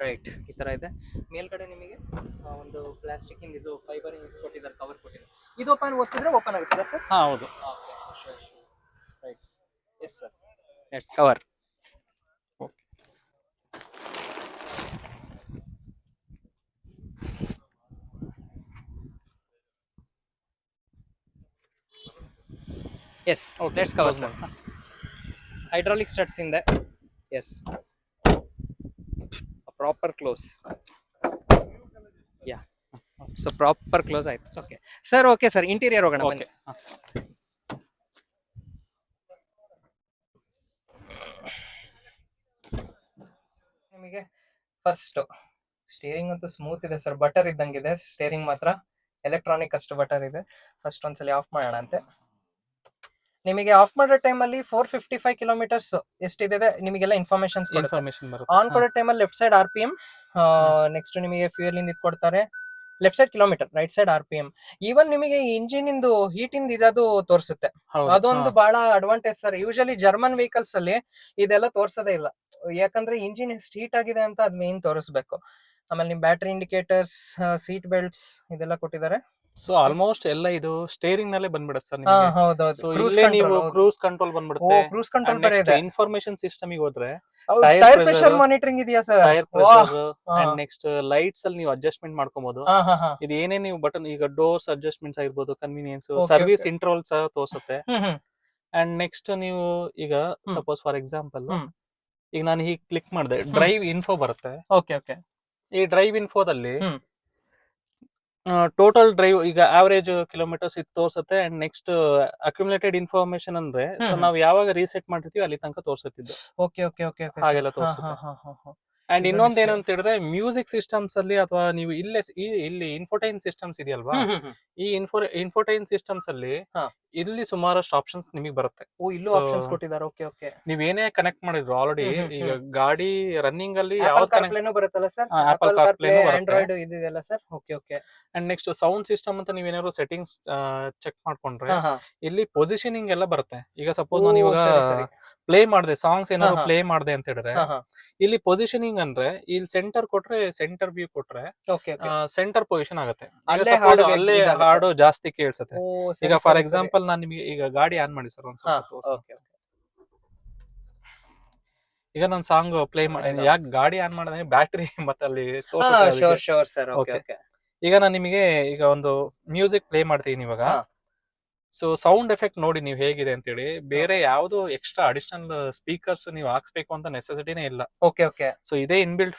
right. ಈ ತರ ಇದೆ. ಮೇಲ್ಗಡೆ ನಿಮಗೆ ಒಂದು ಪ್ಲಾಸ್ಟಿಕ್ ಇಂದ ಇದು ಫೈಬರ್ ಕೊಟ್ಟಿದ್ದಾರೆ, ಕವರ್ ಕೊಟ್ಟಿದ್ದಾರೆ. ಇದು ಒತ್ತಿದ್ರೆ ಓಪನ್ ಆಗುತ್ತಲ್ಲ ಸರ್? ಹೌದು. Right. Yes sir. Let's cover. Yes, let's cover sir. Hydraulic struts in there. Yes. A proper close. Yeah. So proper close ಆಯ್ತು. Okay. Sir, okay sir. Interior ಹೋಗೋಣ ಬನ್ನಿ. ನಿಮಗೆ ಫಸ್ಟ್ ಸ್ಟೀರಿಂಗ್ ಅಂತೂ ಸ್ಮೂತ್ ಇದೆ sir, butter ಇದ್ದಂಗಿದೆ. Steering ಮಾತ್ರ electronic ಅಷ್ಟು butter ಇದೆ. First ಒಂದ್ಸಲಿ ಆಫ್ ಮಾಡೋಣ ಅಂತೆ. ನಿಮಗೆ ಆಫ್ ಮಾಡೋ ಟೈಮಲ್ಲಿ 455 ಕಿಲೋಮೀಟರ್ಸ್ ಎಷ್ಟಿದೆ ನಿಮಗೆಲ್ಲ ಇನ್ಫಾರ್ಮೇಶನ್ ಆನ್ ಕೊಡೋ ಟೈಮಲ್ಲಿ ಲೆಫ್ಟ್ ಸೈಡ್ RPM. ನೆಕ್ಸ್ಟ್ ನಿಮಗೆ ಫ್ಯೂಯಲ್ ಇಂದ ಕೊಡ್ತಾರೆ. Left side kilometre, right side RPM. Even ನಿಮಗೆ ಇಂಜಿನ್ ಇಂದು ಹೀಟ್ ಇಂದ ಇರೋದು ತೋರಿಸುತ್ತೆ. ಅದೊಂದು ಬಹಳ advantage sir. Usually German vehicles ಅಲ್ಲಿ ಇದೆಲ್ಲ ತೋರ್ಸೋದೇ ಇಲ್ಲ, ಯಾಕಂದ್ರೆ ಇಂಜಿನ್ ಎಷ್ಟು ಹೀಟ್ ಆಗಿದೆ ಅಂತ ಅದ್ ಮೇನ್ ತೋರಿಸ್ಬೇಕು. ಆಮೇಲೆ ನಿಮ್ ಬ್ಯಾಟರಿ ಇಂಡಿಕೇಟರ್ಸ್, ಸೀಟ್ ಬೆಲ್ಟ್ಸ್ ಇದೆಲ್ಲ ಕೊಟ್ಟಿದ್ದಾರೆ. ಸೊ ಆಲ್ಮೋಸ್ಟ್ ಎಲ್ಲ ಇದು ಸ್ಟೇರಿಂಗ್ ನಲ್ಲೇ ಬಂದ್ಬಿಡುತ್ತೆ ಸರ್ ಹಾ ನಿಮಗೆ. ಹೌದೌದು ಸೊ ಕ್ರೂಸ್ ಇಲ್ಲೇ ನೀವು ಕಂಟ್ರೋಲ್. ಕ್ರೂಸ್ ಕಂಟ್ರೋಲ್ ಓ ಬಂದ್ಬಿಡುತ್ತೆ. ಕ್ರೂಸ್ ಕಂಟ್ರೋಲ್ ಬೇರೆ ಇದೆ. ಇನ್ಫಾರ್ಮೇಶನ್ ಸಿಸ್ಟಮ್ ಗೆ ಹೋದ್ರೆ tyre tyre pressure pressure, monitoring ಇದೆಯಾ sir? Tyre pressure and next lights ಅಲ್ಲಿ ನೀವು ಅಡ್ಜಸ್ಟ್ಮೆಂಟ್ ಮಾಡ್ಕೋಬಹುದು. ಹಾ ಹಾ ಹಾ. ಇದು ಏನೇ ನೀವು ಬಟನ್ ಈಗ ಡೋರ್ಸ್ ಅಡ್ಜಸ್ಟ್ಮೆಂಟ್ಸ್ ಆಗಿರ್ಬೋದು, convenience, Okay, service okay. Interval ಸಹ ತೋರಿಸುತ್ತೆ. ಹ್ಮ್. ಅಂಡ್ ನೆಕ್ಸ್ಟ್ ನೀವು ಈಗ ಹ್ಮ್. ಸಪೋಸ್ ಫಾರ್ ಎಕ್ಸಾಂಪಲ್ ಹ್ಮ್. ಈಗ ನಾನು ಹೀಗೆ ಕ್ಲಿಕ್ ಮಾಡಿದೆ, ಡ್ರೈವ್ ಇನ್ಫೋ ಬರುತ್ತೆ. Okay okay. ಈ ಡ್ರೈವ್ ಇನ್ಫೋದಲ್ಲಿ ಹ್ಮ್. ಟೋಟಲ್ ಡ್ರೈವ್ ಈಗ ಆವರೇಜ್ ಕಿಲೋಮೀಟರ್ಸ್ ಇದು ತೋರಿಸುತ್ತೆ. ಅಂಡ್ ನೆಕ್ಸ್ಟ್ ಅಕ್ಯುಮುಲೇಟೆಡ್ ಇನ್ಫಾರ್ಮೇಶನ್ ಅಂದ್ರೆ ಸೊ ಹ್ಮ್. ನಾವು ಯಾವಾಗ ರೀಸೆಟ್ ಮಾಡಿರ್ತೀವಿ ಅಲ್ಲಿ ತನಕ ತೋರಿಸುತ್ತಿದ್ದು ಓಕೆ ಓಕೆ ಓಕೆ ಓಕೆ. ಹಾಗೆಲ್ಲ ಹಾ ತೋರಿಸುತ್ತೆ. ಹಾ ಹಾ ಹಾ. ಅಂಡ್ ಇದ್ರಲ್ಲಿ ಇನ್ನೊಂದ್ display. ಏನಂತ ಹೇಳಿದ್ರೆ ಮ್ಯೂಸಿಕ್ ಸಿಸ್ಟಮ್ಸ್ ಅಲ್ಲಿ ಅಥವಾ ನೀವು ಇಲ್ಲೇ ಇಲ್ಲಿ ಇನ್ಫೋಟೈನ್ ಸಿಸ್ಟಮ್ಸ್ ಇದೆಯಲ್ವಾ, ಈ ಇನ್ಫೋಟೈನ್ ಸಿಸ್ಟಮ್ಸ್ ಅಲ್ಲಿ ಹಾ. ಇಲ್ಲಿ ಸುಮಾರಷ್ಟು ಆಪ್ಷನ್ಸ್ ನಿಮಗೆ ಬರುತ್ತೆ. ಓ ಇಲ್ಲೂ So, ಆಪ್ಷನ್ಸ್ ಕೊಟ್ಟಿದ್ದಾರೆ. Okay okay. ನೀವ್ ಏನೇ ಕನೆಕ್ಟ್ ಮಾಡಿದ್ರು ಆಲ್ರೆಡಿ ಈಗ ಗಾಡಿ ರನ್ನಿಂಗ್ ಅಲ್ಲಿ ಆಪಲ್ ಯಾವ್ದು ಕನೆಕ್ಟ್ ಕಾರ್ಪ್ಲೇನೂ ಬರುತ್ತಲ್ಲ sir? Apple apple CarPlay CarPlay, ನೂ ಬರುತ್ತೆ. ಆಂಡ್ರಾಯ್ಡ್ ಇದೆಯಲ್ಲ sir? Okay okay. And next sound system ಅಂತ ನೀವೇನಾದ್ರು ಸೆಟ್ಟಿಂಗ್ಸ್ ಚೆಕ್ ಮಾಡ್ಕೊಂಡ್ರೆ ಹಾ ಹಾ. ಇಲ್ಲಿ ಪೊಸಿಷನಿಂಗ್ ಎಲ್ಲ ಬರುತ್ತೆ. ಈಗ ಸಪೋಸ್ ಓ, ನಾನು ಇವಾಗ ಸರಿ ಸರಿ. ಪ್ಲೇ ಮಾಡಿದೆ, ಸಾಂಗ್ಸ್ ಏನಾದ್ರು ಹಾ, ಹಾ. ಪ್ಲೇ ಮಾಡಿದೆ ಅಂತ ಹೇಳಿದ್ರೆ ಹಾ ಹಾ. ಇಲ್ಲಿ ಪೊಸಿಷನಿಂಗ್ ಅಂದ್ರೆ ಇಲ್ಲಿ ಸೆಂಟರ್ ಕೊಟ್ರೆ ಸೆಂಟರ್ ವ್ಯೂ ಕೊಟ್ರೆ ಓಕೆ ಓಕೆ. ಸೆಂಟರ್ ಪೊಸಿಷನ್ ಆಗುತ್ತೆ. ಈಗ ಅಲ್ಲೇ suppose ಹಾಡು ಅಲ್ಲೇ ಇದಾಗುತ್ತೆ. ಹಾಡು ಜಾಸ್ತಿ ಕೇಳಿಸುತ್ತೆ. ಓ ಈಗ ಸರಿ ಫಾರ್ ಸರಿ ಸರಿ. ಎಕ್ಸಾಂಪಲ್ ನಾನು ನಿಮಗೆ ಈಗ ಗಾಡಿ ಆನ್ ಮಾಡಿ ಸರ್ ಒಂದ್ ಹಾ ಸ್ವಲ್ಪ ತೋರ್ಸು. Okay okay. ಈಗ ನಾನು ಸಾಂಗ್ ಪ್ಲೇ ಮಾಡಿ ಮಾಡಿಲ್ಲ. ಯಾಕೆ ಗಾಡಿ ಆನ್ ಮಾಡಿದ್ರೆ ಬ್ಯಾಟ್ರಿ ಮತ್ತೆ ಅಲ್ಲಿ ಹಾ ತೋರಿಸುತ್ತೆ ಶೋರ್ ಅದಕ್ಕೆ. Sure sir. Okay Okay. Okay. ಈಗ ನಾನು ನಿಮಗೆ ಈಗ ಒಂದು ಮ್ಯೂಸಿಕ್ ಪ್ಲೇ ಮಾಡ್ತೀನಿ ಇವಾಗ. ಹಾ. ಸೊ ಸೌಂಡ್ ಎಫೆಕ್ಟ್ ನೋಡಿ ನೀವು ಹೇಗಿದೆ ಅಂತೇಳಿ. ಬೇರೆ ಯಾವ್ದು ಎಕ್ಸ್ಟ್ರಾ ಅಡಿಷನಲ್ ಸ್ಪೀಕರ್ಸ್ ನೀವು ಹಾಕ್ಸ್ಬೇಕು ಅಂತ ನೆಸೆಸಿಟಿನೇ ಇಲ್ಲ. Okay okay. ಸೊ ಇದೇ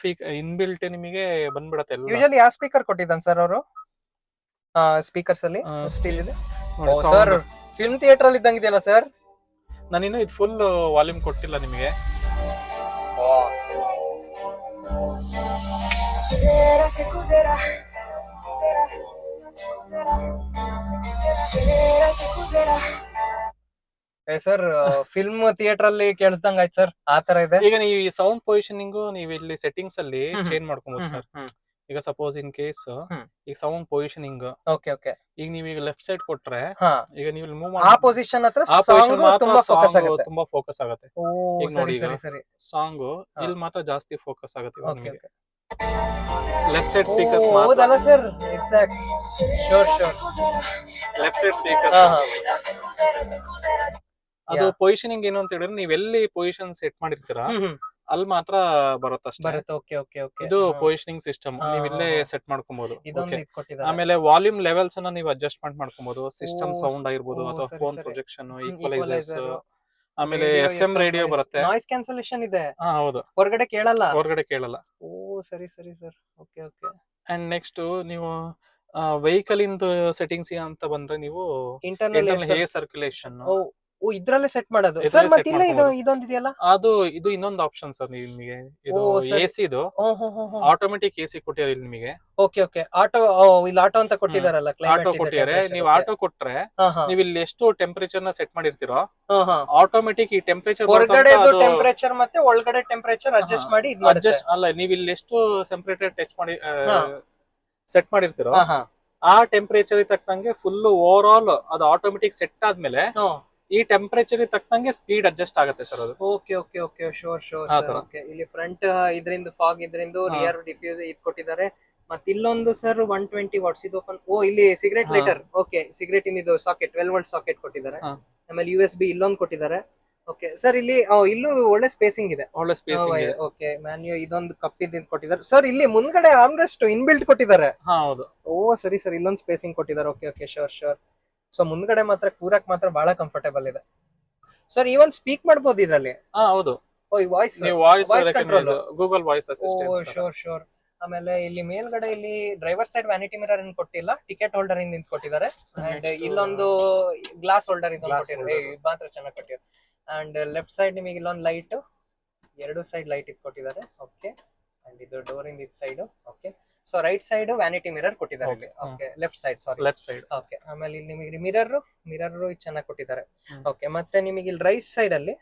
ಇನ್ಬಿಲ್ಟ್ ನಿಮಗೆ ಬಂದ್ಬಿಡತ್ತೆ ಎಲ್ಲ. ಯೂಶಲಿ ಯಾವ ಸ್ಪೀಕರ್ ಕೊಟ್ಟಿದ್ದಾನೆ ಸರ್ ಅವರು ಸ್ಪೀಕರ್ಸ್ ಅಲ್ಲಿ? ಸ್ಟೀಲ್ ಇದೆ. ನೋಡಿ, ಓ sound. ಸರ್ ಫಿಲ್ಮ್ ಥಿಯೇಟರ್ ಅಲ್ಲಿ ಇದ್ದಂಗೆ ಇದೆಯಲ್ಲ ಸರ್? ನಾನಿನ್ನು ಇದು ಫುಲ್ ವಾಲ್ಯೂಮ್ ಕೊಟ್ಟಿಲ್ಲ ನಿಮಗೆ. ಸರ್ ಫಿಲ್ಮ್ ಥಿಯೇಟರ್ ಅಲ್ಲಿ ಕೇಳಿಸ್ದಂಗ ಆಯ್ತು ಸರ್. ಆ ತರ ಇದೆ. ಈಗ ನೀವು ಈ ಸೌಂಡ್ ಪೊಸಿಷನಿಂಗ್ ನೀವು ಇಲ್ಲಿ ಸೆಟ್ಟಿಂಗ್ಸ್ ಅಲ್ಲಿ ಚೇಂಜ್ ಮಾಡ್ಕೊಬಹುದು ಸರ್. ಈಗ ಸಪೋಸ್ ಇನ್ ಕೇಸ್ ಈಗ ಸೌಂಡ್ ಪೊಸಿಷನಿಂಗ್ ಓಕೆ ಓಕೆ. ಈಗ ನೀವು ಈಗ ಲೆಫ್ಟ್ ಸೈಡ್ ಕೊಟ್ರೆ ಹಾ. ಈಗ ನೀವು ಮೂವ್ ಆ ಪೊಸಿಷನ್ ಹತ್ರ ಆ ಸಾಂಗ್ ಪೊಸಿಷನ್ ಮಾತ್ರ ತುಂಬಾ ಫೋಕಸ್ ಆಗುತ್ತೆ. ತುಂಬಾ ಫೋಕಸ್ ಆಗುತ್ತೆ. ಓ ಈಗ ಸರಿ ನೋಡಿ ಈಗ ಸರಿ ಸರಿ. ಸಾಂಗ್ ಹಾ. ಇಲ್ಲಿ ಮಾತ್ರ ಜಾಸ್ತಿ ಫೋಕಸ್ ಆಗುತ್ತೆ ಇವಾಗ ಓಕೆ ನಿಮಗೆ. ಓಕೆ. ಲೆಫ್ಟ್ ಸೈಡ್ ಸ್ಪೀಕರ್ಸ್ ಓ, ಮಾತ್ರ. ಹೌದಲ್ಲ sir? Exact. Sure sure. Left side speakers. ಹಾ ಹಾ. ಅದು Yeah. ಪೊಸಿಷನಿಂಗ್ ಏನು ಅಂತ ಹೇಳಿದ್ರೆ ನೀವು ಎಲ್ಲಿ ಪೊಸಿಷನ್ ಸೆಟ್ ಮಾಡಿರ್ತೀರಾ ಅಲ್ಲಿ ಮಾತ್ರ ಬರುತ್ತಷ್ಟೇ. ಬರುತ್ತೆ. Okay okay okay. ಇದು ಪೊಸಿಷನಿಂಗ್ ಸಿಸ್ಟಮ್ ಹಾ, ನೀವು ಹಾ, ಇಲ್ಲೇ ಹಾ. ಸೆಟ್ ಮಾಡ್ಕೊಬಹುದು. ಇದೊಂದು Okay. ಇದು ಕೊಟ್ಟಿದ್ದಾರೆ. ಆಮೇಲೆ ವಾಲ್ಯೂಮ್ ಲೆವೆಲ್ಸ್ ಅನ್ನ ನೀವು ಅಡ್ಜಸ್ಟ್ಮೆಂಟ್ ಮಾಡ್ಕೊಬಹುದು. ಸಿಸ್ಟಮ್ ಓ, ಸೌಂಡ್ ಆಗಿರ್ಬೋದು ಓ, ಅಥವಾ ಸರಿ, ಫೋನ್ ಸರಿ. ಪ್ರೊಜೆಕ್ಷನ್, Equalizer, ಈಕ್ವಲೈಸರ್ಸ್, ಆಮೇಲೆ FM ರೇಡಿಯೋ ಬರುತ್ತೆ. ನಾಯ್ಸ್ ಕ್ಯಾನ್ಸಲೇಷನ್ ಇದೆ. ಹಾ ಹೌದು, ಹೊರಗಡೆ ಕೇಳಲ್ಲ. ಹೊರಗಡೆ ಕೇಳಲ್ಲ. ಓ ಸರಿ ಸರಿ sir. Okay okay. And next ನೀವು ವೆಹಿಕಲ್ ಇಂದು ಸೆಟ್ಟಿಂಗ್ಸ್ ಅಂತ ಬಂದ್ರೆ ನೀವು ಇಂಟರ್ನಲ್ ಏರ್ ಸರ್ಕ್ಯುಲೇಷನ್ ಓ ಇದ್ರಲ್ಲೇ ಸೆಟ್ ಮಾಡೋದು ಇದ್ರಲ್ಲೇ ಸರ್. set ಮತ್ತೆ ಇಲ್ಲ ಇದು ಮಾಡ್ಕೊಬೋದು. ಇದೊಂದು ಇದೆಯಲ್ಲ? ಇದು ಇನ್ನೊಂದು ಆಪ್ಷನ್ ಸರ್ ನಿಮಗೆ. ಇದು ಓ, ಸರಿ. AC ಇದು ಆಟೋಮೆಟಿಕ್ AC ಕೊಟ್ಟಿದ್ದಾರೆ ಇಲ್ಲಿ ನಿಮಗೆ. Okay okay. ಆಟೋ ಇಲ್ಲಿ ಆಟೋ ಅಂತ ಕೊಟ್ಟಿದಾರಲ್ಲ. ಆಟೋ ಕೊಟ್ಟಿದ್ದಾರೆ. ನೀವು ಆಟೋ ಕೊಟ್ರೆ ನೀವು ಇಲ್ಲಿ ಎಷ್ಟು ಟೆಂಪರೇಚರ್ ನ ಸೆಟ್ ಮಾಡಿರ್ತೀರೋ ಆಟೋಮೆಟಿಕ್ ಈ ಟೆಂಪರೇಚರ್ ಹೊರಗಡೆ ಟೆಂಪರೇಚರ್ ಮತ್ತೆ ಒಳಗಡೆ ಟೆಂಪರೇಚರ್ ಅಡ್ಜಸ್ಟ್ ಮಾಡಿ ಇದು ಮಾಡುತ್ತೆ. ಅಡ್ಜಸ್ಟ್ ಅಲ್ಲ, ನೀವು ಇಲ್ಲಿ ಎಷ್ಟು ಟೆಂಪರೇಚರ್ ಟಚ್ ಮಾಡಿ ಸೆಟ್ ಮಾಡಿರ್ತೀರೋ ಆ ಟೆಂಪರೇಚರ್ ತಕ್ಕಂಗೆ ಫುಲ್ ಓವರ್ ಆಲ್ ಅದು ಆಟೋಮೆಟಿಕ್ ಸೆಟ್ ಆದ್ಮೇಲೆ ಈ ಟೆಂಪರೇಚರ್ ತಕ್ಕಂಗೆ ಸ್ಪೀಡ್ ಅಡ್ಜಸ್ಟ್ ಆಗುತ್ತೆ ಸರ್ ಅದು. Okay okay okay. Sure sure ಆ ಸರ್. ತರ. ಓಕೆ. ಇಲ್ಲಿ ಫ್ರಂಟ್ ಇದರಿಂದ ಫಾಗ್ ಇದರಿಂದ ಹಾ. ರಿಯರ್ ಡಿಫ್ಯೂಸ್ ಇದು ಕೊಟ್ಟಿದ್ದಾರೆ. ಮತ್ತೆ ಇಲ್ಲೊಂದು ಸರ್ 120 ವಾಟ್ಸ್ ಇದು ಓಪನ್. ಓ ಇಲ್ಲಿ ಸಿಗರೇಟ್ ಹಾ. ಲೈಟರ್. ಓಕೆ ಸಿಗರೇಟ್ ಇಂದ ಇದು ಸಾಕೆಟ್ 12 ವೋಲ್ಟ್ ಸಾಕೆಟ್ ಕೊಟ್ಟಿದ್ದಾರೆ. ಹಾ. ಆಮೇಲೆ USB ಇಲ್ಲೊಂದು ಕೊಟ್ಟಿದ್ದಾರೆ. Okay sir. ಇಲ್ಲಿ ಇಲ್ಲೂ ಒಳ್ಳೆ ಸ್ಪೇಸಿಂಗ್ ಇದೆ. ಒಳ್ಳೆ ಸ್ಪೇಸಿಂಗ್ ಇದೆ. ಓಕೆ. ಮ್ಯಾನ್ಯು ಇದೊಂದು ಕಪ್ಪಿದ್ದು ಕೊಟ್ಟಿದ್ದಾರೆ ಸರ್. ಇಲ್ಲಿ ಮುಂದ್ಗಡೆ ಆರ್ಮ್ರೆಸ್ಟ್ ಇನ್ಬಿಲ್ಟ್ ಕೊಟ್ಟಿದ್ದಾರೆ. ಹಾ ಹೌದು. ಓ ಸರಿ ಸರ್. ಇಲ್ಲೊಂದು ಸ್ಪೇಸಿಂಗ್ ಕೊಟ್ಟಿದ್ದಾರೆ. Okay okay. Sure sure. So ಮುಂದ್ಗಡೆ ಮಾತ್ರ ಕೂರಕ್ ಮಾತ್ರ ಬಹಳ ಕಂಫರ್ಟೇಬಲ್ ಇದೆ ಸರ್. ಈವನ್ ಸ್ಪೀಕ್ ಮಾಡ್ಬೋದು ಇದರಲ್ಲಿ. ಹಾ ಹೌದು. ಓ ಈ ವಾಯ್ಸ್ ನೀವು voice voice control. Google voice ಓ ಅಸಿಸ್ಟೆಂಟ್. Sure sure. ಆಮೇಲೆ ಇಲ್ಲಿ ಮೇಲ್ಗಡೆ ಇಲ್ಲಿ ಡ್ರೈವರ್ ಸೈಡ್ ವ್ಯಾನಿಟಿ ಮಿರರ್ ಅನ್ನು ಕೊಟ್ಟಿಲ್ಲ. ಟಿಕೆಟ್ ಹೋಲ್ಡರ್ ಇಂದ ಕೊಟ್ಟಿದ್ದಾರೆ. ಅಂಡ್ Next, ಇಲ್ಲೊಂದು ಗ್ಲಾಸ್ ಹೋಲ್ಡರ್ ಇಂದ glass ಕೊಟ್ಟಿದ್ದಾರೆ. holder. ಮಾತ್ರ ಚೆನ್ನಾಗಿ ಕೊಟ್ಟಿದ್ದಾರೆ. ಅಂಡ್ ಲೆಫ್ಟ್ ಸೈಡ್ ನಿಮಗೆ ಇಲ್ಲೊಂದು ಲೈಟ್, ಎರಡು ಸೈಡ್ ಲೈಟ್ ಇದು ಕೊಟ್ಟಿದ್ದಾರೆ. ಓಕೆ. ಅಂಡ್ ಇದು ಡೋರ್ ಇಂದ ಇದು side. Okay. So right side vanity mirror ಕೊಟ್ಟಿದ್ದಾರೆ ಇಲ್ಲಿ. Okay. Okay. Left side sorry. Left side. Okay. ಆಮೇಲೆ ಇಲ್ಲಿ ನಿಮಗೆ ಮಿರರ್ ಚೆನ್ನಾಗಿ ಕೊಟ್ಟಿದ್ದಾರೆ. ಓಕೆ. ಮತ್ತೆ ನಿಮಗೆ ಇಲ್ಲಿ ರೈಟ್ ಸೈಡ್ ಅಲ್ಲಿ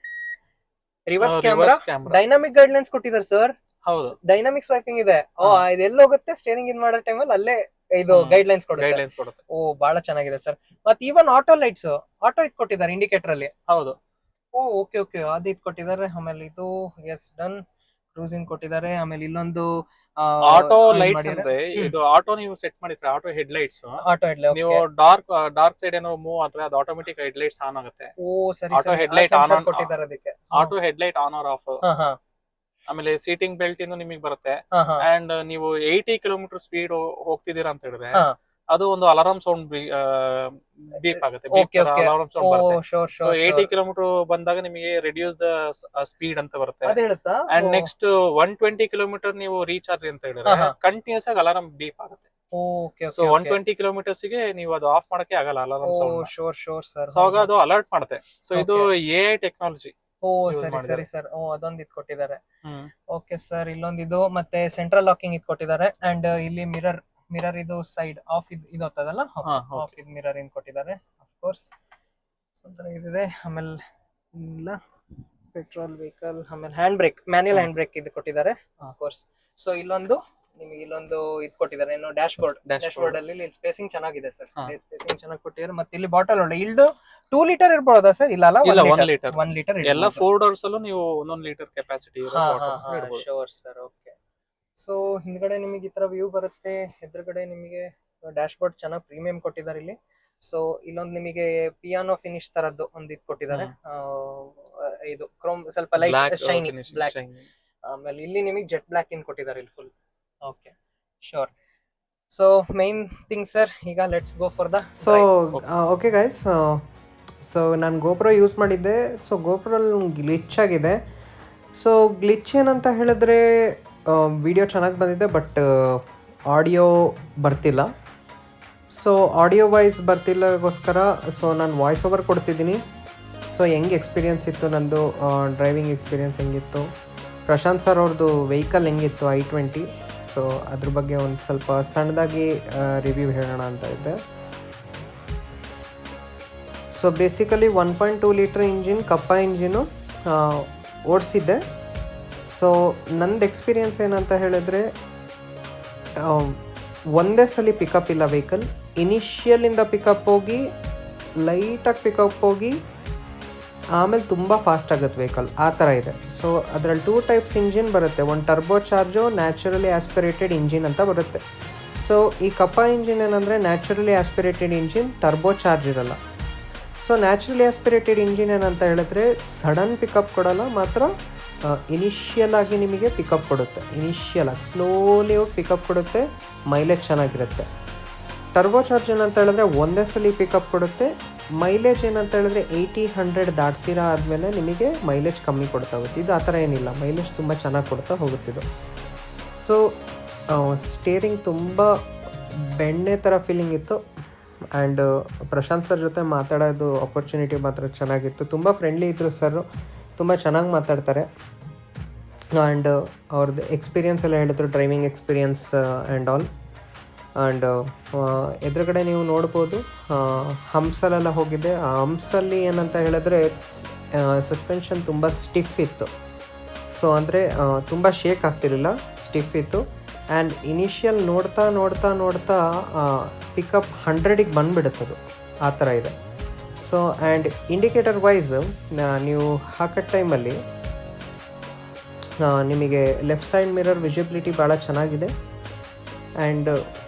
ರಿವರ್ಸ್ ಕ್ಯಾಮ್ರಾ, ಡೈನಾಮಿಕ್ ಗೈಡ್ಲೈನ್ಸ್ ಕೊಟ್ಟಿದ್ದಾರೆ ಸರ್. ಹೌದು. ಡೈನಾಮಿಕ್ ಸ್ವೈಪಿಂಗ್ ಇದೆ. ಓ ಇದೆಲ್ಲ ಹೋಗುತ್ತೆ ಸ್ಟೇರಿಂಗ್ ಇನ್ ಮಾಡೋ ಟೈಮಲ್ಲಿ ಅಲ್ಲೇ ಇದು ಗೈಡ್ಲೈನ್ಸ್ ಕೊಡುತ್ತೆ. ಗೈಡ್ಲೈನ್ಸ್ ಕೊಡುತ್ತೆ. ಓ ಬಹಳ ಚೆನ್ನಾಗಿದೆ ಸರ್. ಮತ್ತೆ ಈವನ್ ಆಟೋ ಲೈಟ್ಸ್ ಆಟೋ ಇದು ಕೊಟ್ಟಿದ್ದಾರೆ ಇಂಡಿಕೇಟರ್ ಅಲ್ಲಿ. ಹೌದು. ಓ ಓಕೆ ಓಕೆ. ಅದು ಇದು ಕೊಟ್ಟಿದ್ದಾರೆ. ಆಮೇಲೆ ಇದು ಎಸ್ ಡನ್ ಕ್ರೂಸಿಂಗ್ ಕೊಟ್ಟಿದ್ದಾರೆ. ಆಮೇಲೆ ಇಲ್ಲೊಂದು ಆಟೋ ಲೈಟ್ಸ್ ಅಂದ್ರೆ ಇದು ಆಟೋ ನೀವು ಸೆಟ್ ಮಾಡಿದ್ರೆ auto head lights auto head ನೀವು ಡಾರ್ಕ್ ಸೈಡ್ ಏನೋ ಮೂವ್ ಆದ್ರೆ ಅದು ಆಟೋಮೆಟಿಕ್ ಹೆಡ್ ಲೈಟ್ಸ್ ಆನ್ ಆಗುತ್ತೆ. ಓ ಸರಿ ಆಟೋ ಸರಿ, ಹೆಡ್ ಲೈಟ್ ಆನ್ ಕೊಟ್ಟಿದ್ದಾರೆ ಅದಕ್ಕೆ. Auto headlight on or off. ಆಮೇಲೆ ಸೀಟಿಂಗ್ ಬೆಲ್ಟ್ ಇಂದ ನಿಮಗೆ ಬರುತ್ತೆ. ಅಂಡ್ ನೀವು 80 ಕಿಲೋಮೀಟರ್ ಸ್ಪೀಡ್ ಹೋಗ್ತಿದ್ದೀರಾ ಅಂತ ಹೇಳಿದ್ರೆ ಅದು ಒಂದು ಅಲಾರಾಮ್ ಸೌಂಡ್ ಬೀಪ್ ಆಗುತ್ತೆ. ಅಲಾರಾಮ್ ಸೌಂಡ್ ಬರುತ್ತೆ. ಸೊ 80 ಕಿಲೋಮೀಟರ್ ಬಂದಾಗ ನಿಮಗೆ ರೆಡ್ಯೂಸ್ ದ ಸ್ಪೀಡ್ ಅಂತ ಬರುತ್ತೆ. ಅಂಡ್ ನೆಕ್ಸ್ಟ್ 120 ಕಿಲೋಮೀಟರ್ ನೀವು ರೀಚ್ ಆದ್ರಿ ಅಂತ ಹೇಳಿದ್ರೆ ಕಂಟಿನ್ಯೂಸ್ ಆಗಿ ಅಲಾರಾಮ್ ಬೀಪ್ ಆಗುತ್ತೆ. ಸೊ 120 ಕಿಲೋಮೀಟರ್ಸ್ ಗೆ ನೀವು ಅದು ಆಫ್ ಮಾಡಕ್ಕೆ ಆಗಲ್ಲ ಅಲಾರಾಮ್ ಸೌಂಡ್. ಸೊ ಆಗ ಅದು ಅಲರ್ಟ್ ಮಾಡುತ್ತೆ. ಸೊ ಇದು AI ಟೆಕ್ನಾಲಜಿ. ಓ ಸರಿ ಸರಿ ಸರ್. ಓ ಅದೊಂದು ಇದು ಕೊಟ್ಟಿದ್ದಾರೆ. ಓಕೆ ಸರ್, ಇಲ್ಲೊಂದು ಇದು ಮತ್ತೆ ಸೆಂಟ್ರಲ್ ಲಾಕಿಂಗ್ ಇದು ಕೊಟ್ಟಿದ್ದಾರೆ. ಅಂಡ್ ಇಲ್ಲಿ ಮಿರರ್ ಇದು ಸೈಡ್ ಆಫ್ ಇದು ಹೋಗ್ತದಲ್ಲ, ಆಫ್ ಇದು ಮಿರರ್ ಇನ್ ಕೊಟ್ಟಿದ್ದಾರೆ. ಆಫ್ ಕೋರ್ಸ್ ಇದಿದೆ. ಆಮೇಲೆ ಇಲ್ಲ ಪೆಟ್ರೋಲ್ ವೆಹಿಕಲ್, ಆಮೇಲೆ hand break, manual hand break ಇದು ಕೊಟ್ಟಿದ್ದಾರೆ. Of course. ಸೊ ಇಲ್ಲೊಂದು ನಿಮಗೆ ಇಲ್ಲೊಂದು ಇದು ಕೊಟ್ಟಿದ್ದಾರೆ, ಏನು ಡ್ಯಾಶ್ ಬೋರ್ಡ್ ಅಲ್ಲಿ ಸ್ಪೇಸಿಂಗ್ ಚೆನ್ನಾಗಿದೆ ಸರ್. ಸ್ಪೇಸಿಂಗ್ ಚೆನ್ನಾಗಿ ಕೊಟ್ಟಿದ್ದಾರೆ. ಮತ್ತೆ ಇಲ್ಲಿ ಬಾಟಲ್ ಒಳ್ಳೆ ಇಲ್ಡು 2 ಲೀಟರ್ ಇರ್ಬೋದಾ ಸರ್? ಇಲ್ಲ ಅಲ್ಲ, 1 ಲೀಟರ್ ಎಲ್ಲ 4 ಡೋರ್ಸ್ ಅಲ್ಲೂ ನೀವು 1 litre capacity sure sir. Okay. So ಹಿಂದ್ಗಡೆ ನಿಮಗೆ ಈ ತರ ವ್ಯೂ ಬರುತ್ತೆ. ಎದುರುಗಡೆ ನಿಮಗೆ ಡ್ಯಾಶ್ ಬೋರ್ಡ್ ಚೆನ್ನಾಗಿ ಪ್ರೀಮಿಯಂ ಕೊಟ್ಟಿದ್ದಾರೆ ಇಲ್ಲಿ. ಸೊ ಇಲ್ಲೊಂದು ನಿಮಗೆ ಪಿಯಾನೋ ಫಿನಿಶ್ ತರದ್ದು ಒಂದು ಇದು ಕೊಟ್ಟಿದ್ದಾರೆ. ಇದು ಕ್ರೋಮ್ ಸ್ವಲ್ಪ ಲೈಟ್ ಶೈನಿ ಬ್ಲಾಕ್. ಆಮೇಲೆ ಇಲ್ಲಿ ನಿಮಗೆ ಜೆಟ್ ಬ್ಲಾಕ್ ಇನ್ ಕೊಟ್ಟಿದ್ದಾರೆ ಇಲ್ಲಿ full. Okay sure. So main thing sir, ಈಗ let's go for the. So okay guys, so ನಾನು ಗೋಪ್ರೋ ಯೂಸ್ ಮಾಡಿದ್ದೆ. ಸೊ ಗೋಪ್ರಲ್ಲಿ ಗ್ಲಿಚ್ ಆಗಿದೆ. ಸೊ ಗ್ಲಿಚ್ ಏನಂತ ಹೇಳಿದ್ರೆ ವಿಡಿಯೋ ಚೆನ್ನಾಗಿ ಬಂದಿದೆ, ಬಟ್ ಆಡಿಯೋ ಬರ್ತಿಲ್ಲ. ಸೊ ಆಡಿಯೋ ವಾಯ್ಸ್ ಬರ್ತಿಲ್ಲಗೋಸ್ಕರ ಸೊ ನಾನು ವಾಯ್ಸ್ ಓವರ್ ಕೊಡ್ತಿದ್ದೀನಿ. ಸೊ ಹೆಂಗೆ ಎಕ್ಸ್ಪೀರಿಯನ್ಸ್ ಇತ್ತು ನಂದು, ಡ್ರೈವಿಂಗ್ ಎಕ್ಸ್ಪೀರಿಯನ್ಸ್ ಹೆಂಗಿತ್ತು, ಪ್ರಶಾಂತ್ ಸರ್ ಅವ್ರದ್ದು ವೆಹಿಕಲ್ ಹೆಂಗಿತ್ತು i20. ಸೊ ಅದ್ರ ಬಗ್ಗೆ ಒಂದು ಸ್ವಲ್ಪ ಸಣ್ಣದಾಗಿ ರಿವ್ಯೂ ಹೇಳೋಣ ಅಂತ ಇದ್ದೆ. ಸೊ ಬೇಸಿಕಲಿ 1.2 ಲೀಟರ್ ಇಂಜಿನ್, ಕಪ್ಪ ಇಂಜಿನು ಓಡಿಸಿದ್ದೆ. ಸೊ ನಂದು ಎಕ್ಸ್ಪೀರಿಯನ್ಸ್ ಏನಂತ ಹೇಳಿದ್ರೆ ಒಂದೇ ಸಲ ಪಿಕಪ್ ಇಲ್ಲ ವೆಹಿಕಲ್. ಇನಿಷಿಯಲಿಂದ ಪಿಕಪ್ ಹೋಗಿ ಲೈಟಾಗಿ ಪಿಕಪ್ ಹೋಗಿ ಆಮೇಲೆ ತುಂಬ ಫಾಸ್ಟ್ ಆಗುತ್ತೆ ವೆಹಿಕಲ್, ಆ ಥರ ಇದೆ. ಸೊ ಅದರಲ್ಲಿ 2 ಟೈಪ್ಸ್ ಇಂಜಿನ್ ಬರುತ್ತೆ. ಒಂದು turbo charge, naturally aspirated engine ಅಂತ ಬರುತ್ತೆ. ಸೊ ಈ ಕಪ್ಪ ಇಂಜಿನ್ ಏನಂದರೆ naturally aspirated engine, turbo charge ಇರಲ್ಲ. ಸೊ ನ್ಯಾಚುರಲಿ ಆಸ್ಪಿರೇಟೆಡ್ ಇಂಜಿನ್ ಏನಂತ ಹೇಳಿದ್ರೆ ಸಡನ್ ಪಿಕಪ್ ಕೊಡಲ್ಲ, ಮಾತ್ರ ಇನಿಷಿಯಲ್ ಆಗಿ ನಿಮಗೆ ಪಿಕಪ್ ಕೊಡುತ್ತೆ. ಇನಿಷಿಯಲ್ ಆಗಿ ಸ್ಲೋಲಿ ಹೋಗಿ ಪಿಕಪ್ ಕೊಡುತ್ತೆ, ಮೈಲೇಜ್ ಚೆನ್ನಾಗಿರುತ್ತೆ. ಟರ್ಬೋ ಚಾರ್ಜ್ ಏನಂತ ಹೇಳಿದ್ರೆ ಒಂದೇ ಸಲ ಪಿಕಪ್ ಕೊಡುತ್ತೆ. ಮೈಲೇಜ್ ಏನಂತ ಹೇಳಿದ್ರೆ 80-100 ದಾಟ್ತೀರಾ ಆದಮೇಲೆ ನಿಮಗೆ ಮೈಲೇಜ್ ಕಮ್ಮಿ ಕೊಡ್ತಾ ಹೋಗುತ್ತೆ. ಇದು ಆ ಥರ ಏನಿಲ್ಲ, ಮೈಲೇಜ್ ತುಂಬ ಚೆನ್ನಾಗಿ ಕೊಡ್ತಾ ಹೋಗುತ್ತಿದ್ದು. ಸೊ ಸ್ಟೇರಿಂಗ್ ತುಂಬ ಬೆಣ್ಣೆ ಥರ ಫೀಲಿಂಗ್ ಇತ್ತು. ಆ್ಯಂಡ್ ಪ್ರಶಾಂತ್ ಸರ್ ಜೊತೆ ಮಾತಾಡೋದು ಆಪರ್ಚುನಿಟಿ ಮಾತ್ರ ಚೆನ್ನಾಗಿತ್ತು. ತುಂಬ ಫ್ರೆಂಡ್ಲಿ ಇದ್ದರು ಸರ್, ತುಂಬ ಚೆನ್ನಾಗಿ ಮಾತಾಡ್ತಾರೆ. ಆ್ಯಂಡ್ ಅವ್ರದ್ದು ಎಕ್ಸ್ಪೀರಿಯನ್ಸ್ ಎಲ್ಲ ಹೇಳಿದ್ರು, driving experience and all. And ಎದುರುಗಡೆ ನೀವು ನೋಡ್ಬೋದು ಹಂಪ್ಸಲ್ಲೆಲ್ಲ ಹೋಗಿದೆ. ಆ ಹಂಪ್ಸಲ್ಲಿ ಏನಂತ ಹೇಳಿದ್ರೆ ಸಸ್ಪೆನ್ಷನ್ ತುಂಬ ಸ್ಟಿಫ್ ಇತ್ತು. ಸೊ ಅಂದರೆ ತುಂಬ ಶೇಕ್ ಆಗ್ತಿರಲಿಲ್ಲ, ಸ್ಟಿಫ್ ಇತ್ತು. ಆ್ಯಂಡ್ ಇನಿಷಿಯಲ್ ನೋಡ್ತಾ ಪಿಕಪ್ 100ಗೆ ಬಂದುಬಿಡುತ್ತದು, ಆ ಥರ ಇದೆ. ಸೊ ಆ್ಯಂಡ್ ಇಂಡಿಕೇಟರ್ ವೈಸ್ ನೀವು ಹಾಕೋ ಟೈಮಲ್ಲಿ ನಿಮಗೆ ಲೆಫ್ಟ್ ಸೈಡ್ ಮಿರರ್ ವಿಸಿಬಿಲಿಟಿ ಭಾಳ ಚೆನ್ನಾಗಿದೆ. ಆ್ಯಂಡ್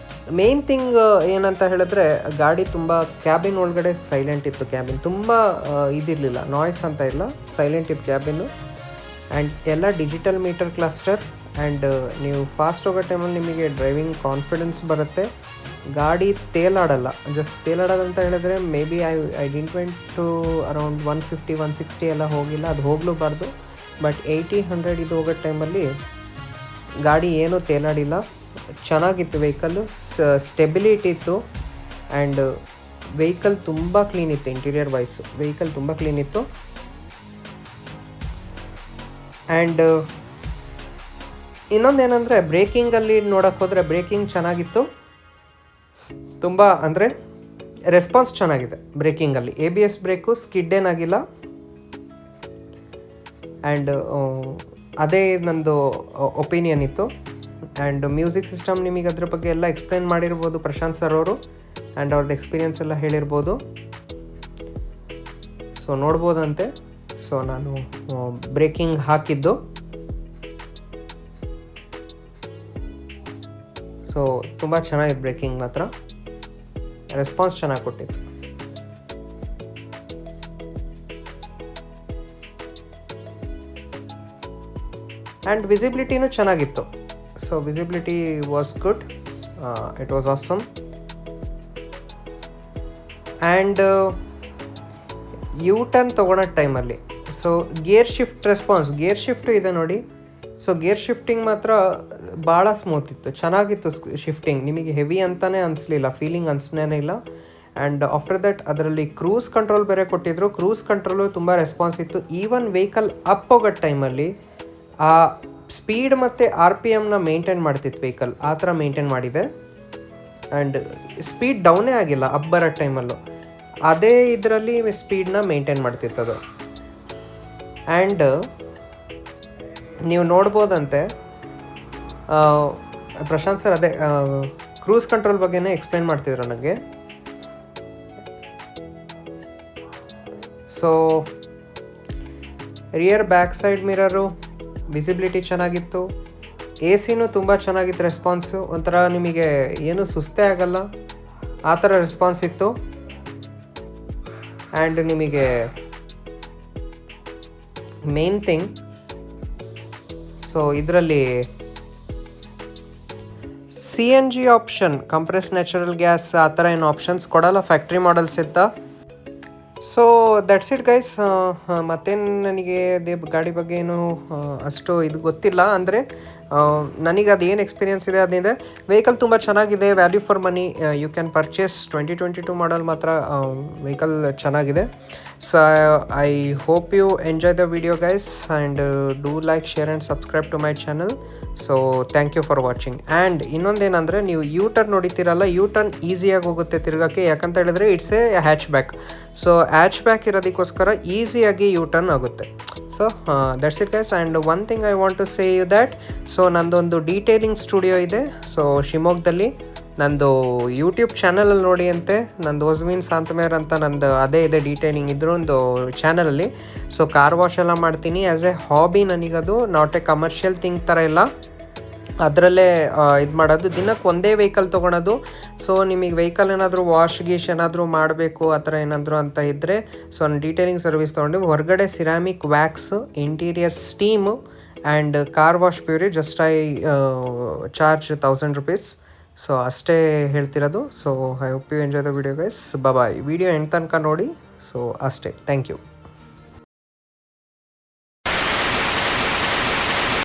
ಮೇನ್ ಥಿಂಗ್ ಏನಂತ ಹೇಳಿದ್ರೆ ಗಾಡಿ ತುಂಬ ಕ್ಯಾಬಿನ್ ಒಳಗಡೆ ಸೈಲೆಂಟ್ ಇತ್ತು. ಕ್ಯಾಬಿನ್ ತುಂಬ ಇದಿರಲಿಲ್ಲ, ನಾಯ್ಸ್ ಅಂತ ಇಲ್ಲ, ಸೈಲೆಂಟ್ ಇತ್ತು ಕ್ಯಾಬಿನ್ನು. ಆ್ಯಂಡ್ ಎಲ್ಲ ಡಿಜಿಟಲ್ ಮೀಟರ್ ಕ್ಲಸ್ಟರ್. ಆ್ಯಂಡ್ ನೀವು ಫಾಸ್ಟ್ ಹೋಗೋ ಟೈಮಲ್ಲಿ ನಿಮಗೆ ಡ್ರೈವಿಂಗ್ ಕಾನ್ಫಿಡೆನ್ಸ್ ಬರುತ್ತೆ. ಗಾಡಿ ತೇಲಾಡಲ್ಲ. ಜಸ್ಟ್ ತೇಲಾಡೋದಂತ ಹೇಳಿದ್ರೆ maybe I didn't went to around 150-160 ಎಲ್ಲ ಹೋಗಿಲ್ಲ, ಅದು ಹೋಗಲೂಬಾರ್ದು. ಬಟ್ 80-100 ಇದು ಹೋಗೋ ಟೈಮಲ್ಲಿ ಗಾಡಿ ಏನೂ ತೇಲಾಡಿಲ್ಲ, ಚೆನ್ನಾಗಿತ್ತು ವೆಹಿಕಲ್ಲು, ಸ್ಟೆಬಿಲಿಟಿ ಇತ್ತು. ಆ್ಯಂಡ್ ವೆಹಿಕಲ್ ತುಂಬ ಕ್ಲೀನ್ ಇತ್ತು. ಇಂಟೀರಿಯರ್ ವೈಸು ವೆಹಿಕಲ್ ತುಂಬ ಕ್ಲೀನ್ ಇತ್ತು. ಆ್ಯಂಡ್ ಇನ್ನೊಂದೇನೆಂದರೆ ಬ್ರೇಕಿಂಗಲ್ಲಿ ನೋಡೋಕ್ಕೆ ಹೋದರೆ ಬ್ರೇಕಿಂಗ್ ಚೆನ್ನಾಗಿತ್ತು. ತುಂಬ ಅಂದರೆ ರೆಸ್ಪಾನ್ಸ್ ಚೆನ್ನಾಗಿದೆ ಬ್ರೇಕಿಂಗಲ್ಲಿ. ABS ಬ್ರೇಕು ಸ್ಕಿಡ್ ಏನಾಗಿಲ್ಲ. ಆ್ಯಂಡ್ ಅದೇ ನಂದು ಒಪಿನಿಯನ್ ಇತ್ತು. ಆ್ಯಂಡ್ ಮ್ಯೂಸಿಕ್ ಸಿಸ್ಟಮ್ ನಿಮಗೆ ಅದ್ರ ಬಗ್ಗೆ ಎಲ್ಲ ಎಕ್ಸ್ಪ್ಲೇನ್ ಮಾಡಿರ್ಬೋದು ಪ್ರಶಾಂತ್ ಸರ್ ಅವರು. ಆ್ಯಂಡ್ ಅವ್ರದ್ದು ಎಕ್ಸ್ಪೀರಿಯನ್ಸ್ ಎಲ್ಲ ಹೇಳಿರ್ಬೋದು. ಸೊ ನೋಡ್ಬೋದಂತೆ. ಸೊ ನಾನು ಬ್ರೇಕಿಂಗ್ ಹಾಕಿದ್ದು. ಸೊ ತುಂಬ ಚೆನ್ನಾಗಿದೆ ಬ್ರೇಕಿಂಗ್ ಮಾತ್ರ, ರೆಸ್ಪಾನ್ಸ್ ಚೆನ್ನಾಗಿ ಕೊಟ್ಟಿತ್ತು. ಆ್ಯಂಡ್ ವಿಸಿಬಿಲಿಟಿನೂ ಚೆನ್ನಾಗಿತ್ತು. So visibility was good, it was awesome. And U turn ತೊಗೊಳೋ ಟೈಮಲ್ಲಿ ಸೊ ಗೇರ್ ಶಿಫ್ಟು ಇದೆ ನೋಡಿ. ಸೊ ಗೇರ್ ಶಿಫ್ಟಿಂಗ್ ಮಾತ್ರ ಭಾಳ ಸ್ಮೂತ್ ಇತ್ತು, ಚೆನ್ನಾಗಿತ್ತು ಶಿಫ್ಟಿಂಗ್. ನಿಮಗೆ ಹೆವಿ ಅಂತಲೇ ಅನಿಸ್ಲಿಲ್ಲ, ಫೀಲಿಂಗ್ ಅನಿಸ್ನೇ ಇಲ್ಲ. ಆ್ಯಂಡ್ ಆಫ್ಟರ್ ದಟ್ ಅದರಲ್ಲಿ ಕ್ರೂಸ್ ಕಂಟ್ರೋಲ್ ಬೇರೆ ಕೊಟ್ಟಿದ್ರು. ಕ್ರೂಸ್ ಕಂಟ್ರೋಲು ತುಂಬ ರೆಸ್ಪಾನ್ಸ್ ಇತ್ತು. ಈವನ್ ವೆಹಿಕಲ್ ಅಪ್ ಹೋಗೋ ಟೈಮಲ್ಲಿ ಆ ಸ್ಪೀಡ್ ಮತ್ತು RPMನ ಮೇಂಟೈನ್ ಮಾಡ್ತಿತ್ತು ವೆಹಿಕಲ್, ಆ ಥರ ಮೇಂಟೈನ್ ಮಾಡಿದೆ. ಆ್ಯಂಡ್ ಸ್ಪೀಡ್ ಡೌನೇ ಆಗಿಲ್ಲ ಅಪ್ ಬರೋ ಟೈಮಲ್ಲೂ, ಅದೇ ಇದರಲ್ಲಿ ಸ್ಪೀಡನ್ನ ಮೇಂಟೈನ್ ಮಾಡ್ತಿತ್ತದು. ಆ್ಯಂಡ್ ನೀವು ನೋಡ್ಬೋದಂತೆ ಪ್ರಶಾಂತ್ ಸರ್ ಅದೇ ಕ್ರೂಸ್ ಕಂಟ್ರೋಲ್ ಬಗ್ಗೆನೇ ಎಕ್ಸ್ಪ್ಲೈನ್ ಮಾಡ್ತಿದ್ರು ನನಗೆ. So rear back side mirror visibility ಚೆನ್ನಾಗಿತ್ತು. AC ತುಂಬ ಚೆನ್ನಾಗಿತ್ತು ರೆಸ್ಪಾನ್ಸು, ಒಂಥರ ನಿಮಗೆ ಏನು ಸುಸ್ತೇ ಆಗಲ್ಲ ಆ ಥರ ರೆಸ್ಪಾನ್ಸ್ ಇತ್ತು. ಆ್ಯಂಡ್ ನಿಮಗೆ ಮೇನ್ ಥಿಂಗ್, ಸೊ ಇದರಲ್ಲಿ CNG option, compress natural gas ಆ ಥರ ಏನು ಆಪ್ಷನ್ಸ್ ಕೊಡಲ್ಲ, ಫ್ಯಾಕ್ಟ್ರಿ ಮಾಡಲ್ಸ್ ಇತ್ತ. So that's it guys. ಮತ್ತೇನು ನನಗೆ ಅದೇ ಗಾಡಿ ಬಗ್ಗೆ ಏನು ಅಷ್ಟು ಇದು ಗೊತ್ತಿಲ್ಲ. ಅಂದರೆ ನನಗೆ ಅದೇನು ಎಕ್ಸ್ಪೀರಿಯನ್ಸ್ ಇದೆ ಅದಿದೆ. ವೆಹಿಕಲ್ ತುಂಬ ಚೆನ್ನಾಗಿದೆ, value for money. You can purchase 2022 model ಮಾತ್ರ ವೆಹಿಕಲ್ ಚೆನ್ನಾಗಿದೆ. So I hope you enjoy the video guys, and do like, share and subscribe to my channel. So thank you for watching. And ಇನ್ನೊಂದೇನೆಂದರೆ, ನೀವು U turn ನೋಡಿತೀರಲ್ಲ, U turn ಈಸಿಯಾಗಿ ಹೋಗುತ್ತೆ ತಿರ್ಗೋಕ್ಕೆ, ಯಾಕಂತ ಹೇಳಿದ್ರೆ it's a hatchback. So hatchback ಇರೋದಕ್ಕೋಸ್ಕರ ಈಸಿಯಾಗಿ ಯೂ ಟರ್ನ್ ಆಗುತ್ತೆ. So that's it guys. And one thing I want to say you that, so ನಂದೊಂದು ಡೀಟೇಲಿಂಗ್ ಸ್ಟುಡಿಯೋ ಇದೆ. ಸೊ ಶಿವಮೊಗ್ಗದಲ್ಲಿ ನಂದು ಯೂಟ್ಯೂಬ್ ಚಾನಲಲ್ಲಿ ನೋಡಿ ಅಂತೆ, ನಂದು ಒಜ್ಮೀನ್ ಸಾಂತಮೇರ್ ಅಂತ ನಂದು ಅದೇ ಇದೆ ಡೀಟೇಲಿಂಗ್ ಇದ್ರ ಒಂದು ಚಾನಲಲ್ಲಿ. ಸೊ ಕಾರ್ ವಾಶ್ ಎಲ್ಲ ಮಾಡ್ತೀನಿ ಆ್ಯಸ್ ಎ ಹಾಬಿ, ನನಗದು ನಾಟ್ ಎ ಕಮರ್ಷಿಯಲ್ ಥಿಂಗ್ ಥರ ಇಲ್ಲ. ಅದರಲ್ಲೇ ಇದು ಮಾಡೋದು, ದಿನಕ್ಕೆ ಒಂದೇ ವೆಹಿಕಲ್ ತೊಗೊಳೋದು. ಸೊ ನಿಮಗೆ ವೆಹಿಕಲ್ ಏನಾದರೂ ವಾಶ್ ಗೀಶ್ ಏನಾದರೂ ಮಾಡಬೇಕು ಆ ಥರ ಏನಾದರೂ ಅಂತ ಇದ್ದರೆ, ಸೊ ನಾನು ಡೀಟೇಲಿಂಗ್ ಸರ್ವಿಸ್ ತೊಗೊಂಡು ಹೊರಗಡೆ ceramic wax, interior steam and car wash ಪ್ಯೂರಿ just I charge 1000 rupees. So ಅಷ್ಟೇ ಹೇಳ್ತಿರೋದು. So I hope you enjoy the video guys. Bye. Video end ತನಕ ನೋಡಿ. ಸೊ ಅಷ್ಟೇ, ಥ್ಯಾಂಕ್ ಯು.